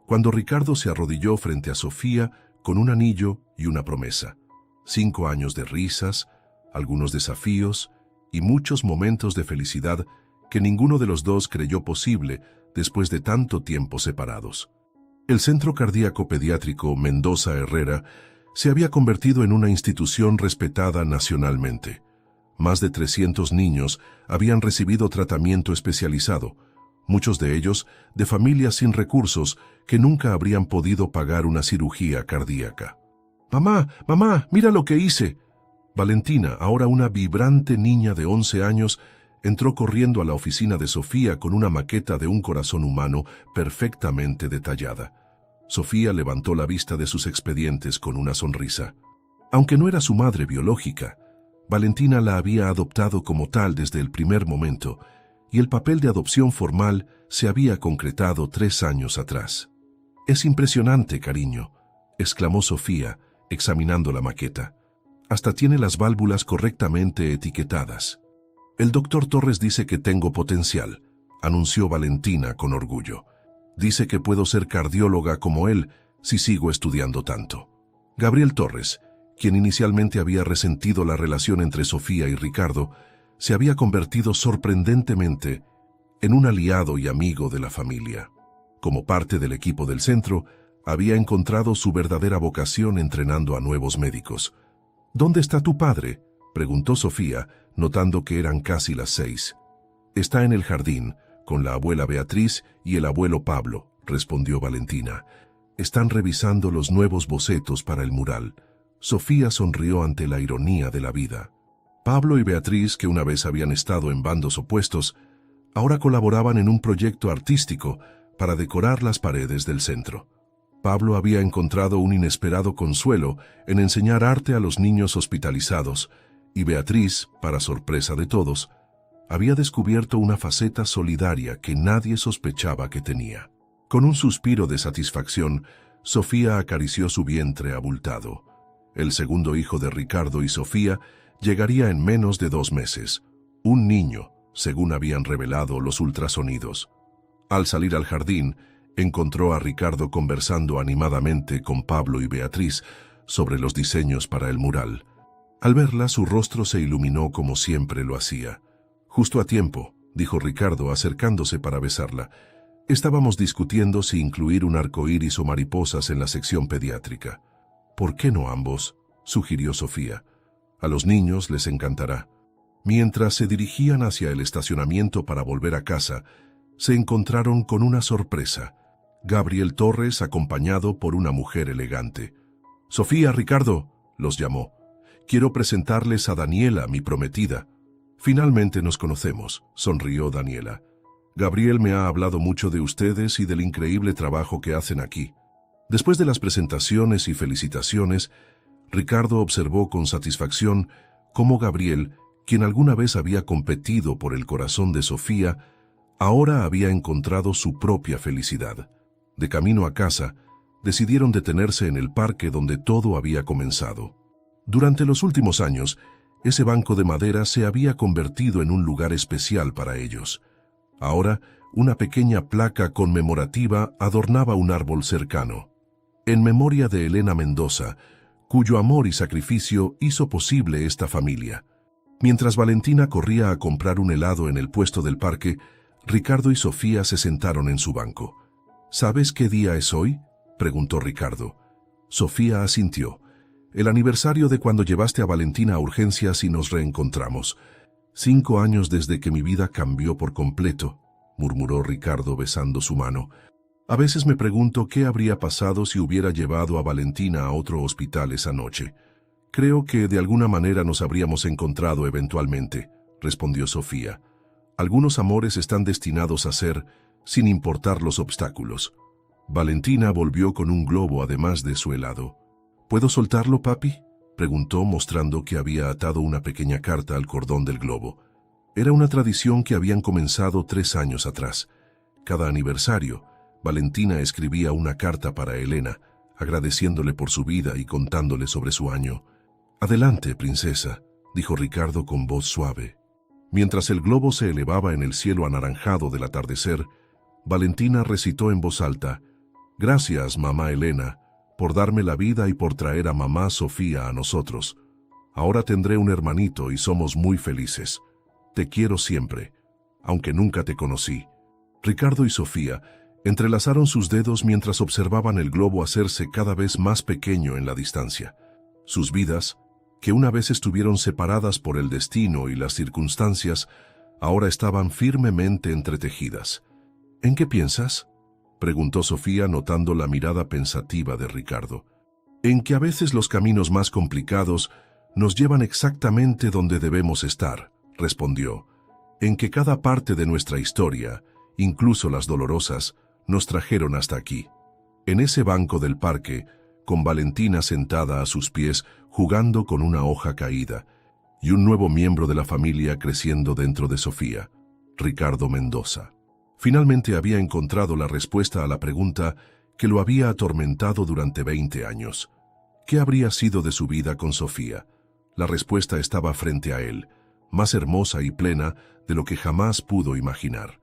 cuando Ricardo se arrodilló frente a Sofía con un anillo y una promesa. 5 años de risas, algunos desafíos y muchos momentos de felicidad que ninguno de los dos creyó posible después de tanto tiempo separados. El Centro Cardíaco Pediátrico Mendoza Herrera se había convertido en una institución respetada nacionalmente. Más de 300 niños habían recibido tratamiento especializado, muchos de ellos de familias sin recursos que nunca habrían podido pagar una cirugía cardíaca. «Mamá, mamá, mira lo que hice». Valentina, ahora una vibrante niña de 11 años, entró corriendo a la oficina de Sofía con una maqueta de un corazón humano perfectamente detallada. Sofía levantó la vista de sus expedientes con una sonrisa. Aunque no era su madre biológica, Valentina la había adoptado como tal desde el primer momento, y el papel de adopción formal se había concretado 3 años atrás. «Es impresionante, cariño», exclamó Sofía, examinando la maqueta. «Hasta tiene las válvulas correctamente etiquetadas». «El doctor Torres dice que tengo potencial», anunció Valentina con orgullo. «Dice que puedo ser cardióloga como él si sigo estudiando tanto». Gabriel Torres, quien inicialmente había resentido la relación entre Sofía y Ricardo, se había convertido sorprendentemente en un aliado y amigo de la familia. Como parte del equipo del centro, había encontrado su verdadera vocación entrenando a nuevos médicos. «¿Dónde está tu padre?», preguntó Sofía, notando que eran casi las 6. «Está en el jardín, con la abuela Beatriz y el abuelo Pablo», respondió Valentina. «Están revisando los nuevos bocetos para el mural». Sofía sonrió ante la ironía de la vida. Pablo y Beatriz, que una vez habían estado en bandos opuestos, ahora colaboraban en un proyecto artístico para decorar las paredes del centro. Pablo había encontrado un inesperado consuelo en enseñar arte a los niños hospitalizados, y Beatriz, para sorpresa de todos, había descubierto una faceta solidaria que nadie sospechaba que tenía. Con un suspiro de satisfacción, Sofía acarició su vientre abultado. El segundo hijo de Ricardo y Sofía llegaría en menos de 2 meses. Un niño, según habían revelado los ultrasonidos. Al salir al jardín, encontró a Ricardo conversando animadamente con Pablo y Beatriz sobre los diseños para el mural. Al verla, su rostro se iluminó como siempre lo hacía. «Justo a tiempo», dijo Ricardo acercándose para besarla. «Estábamos discutiendo si incluir un arcoíris o mariposas en la sección pediátrica». «¿Por qué no ambos?», sugirió Sofía. «A los niños les encantará». Mientras se dirigían hacia el estacionamiento para volver a casa, se encontraron con una sorpresa. Gabriel Torres, acompañado por una mujer elegante. «Sofía, Ricardo», los llamó. «Quiero presentarles a Daniela, mi prometida». «Finalmente nos conocemos», sonrió Daniela. «Gabriel me ha hablado mucho de ustedes y del increíble trabajo que hacen aquí». Después de las presentaciones y felicitaciones, Ricardo observó con satisfacción cómo Gabriel, quien alguna vez había competido por el corazón de Sofía, ahora había encontrado su propia felicidad. De camino a casa, decidieron detenerse en el parque donde todo había comenzado. Durante los últimos años, ese banco de madera se había convertido en un lugar especial para ellos. Ahora, una pequeña placa conmemorativa adornaba un árbol cercano. En memoria de Elena Mendoza, cuyo amor y sacrificio hizo posible esta familia. Mientras Valentina corría a comprar un helado en el puesto del parque, Ricardo y Sofía se sentaron en su banco. ¿Sabes qué día es hoy?, preguntó Ricardo. Sofía asintió. El aniversario de cuando llevaste a Valentina a urgencias y nos reencontramos. 5 años desde que mi vida cambió por completo, murmuró Ricardo besando su mano. A veces me pregunto qué habría pasado si hubiera llevado a Valentina a otro hospital esa noche. Creo que de alguna manera nos habríamos encontrado eventualmente, respondió Sofía. Algunos amores están destinados a ser, sin importar los obstáculos. Valentina volvió con un globo además de su helado. ¿Puedo soltarlo, papi?, preguntó mostrando que había atado una pequeña carta al cordón del globo. Era una tradición que habían comenzado 3 años atrás. Cada aniversario, Valentina escribía una carta para Elena, agradeciéndole por su vida y contándole sobre su año. «Adelante, princesa», dijo Ricardo con voz suave. Mientras el globo se elevaba en el cielo anaranjado del atardecer, Valentina recitó en voz alta: «Gracias, mamá Elena, por darme la vida y por traer a mamá Sofía a nosotros. Ahora tendré un hermanito y somos muy felices. Te quiero siempre, aunque nunca te conocí». Ricardo y Sofía entrelazaron sus dedos mientras observaban el globo hacerse cada vez más pequeño en la distancia. Sus vidas, que una vez estuvieron separadas por el destino y las circunstancias, ahora estaban firmemente entretejidas. «¿En qué piensas?», preguntó Sofía notando la mirada pensativa de Ricardo. «En que a veces los caminos más complicados nos llevan exactamente donde debemos estar», respondió. «En que cada parte de nuestra historia, incluso las dolorosas, nos trajeron hasta aquí». En ese banco del parque, con Valentina sentada a sus pies, jugando con una hoja caída, y un nuevo miembro de la familia creciendo dentro de Sofía, Ricardo Mendoza. Finalmente había encontrado la respuesta a la pregunta que lo había atormentado durante 20 años. ¿Qué habría sido de su vida con Sofía? La respuesta estaba frente a él, más hermosa y plena de lo que jamás pudo imaginar.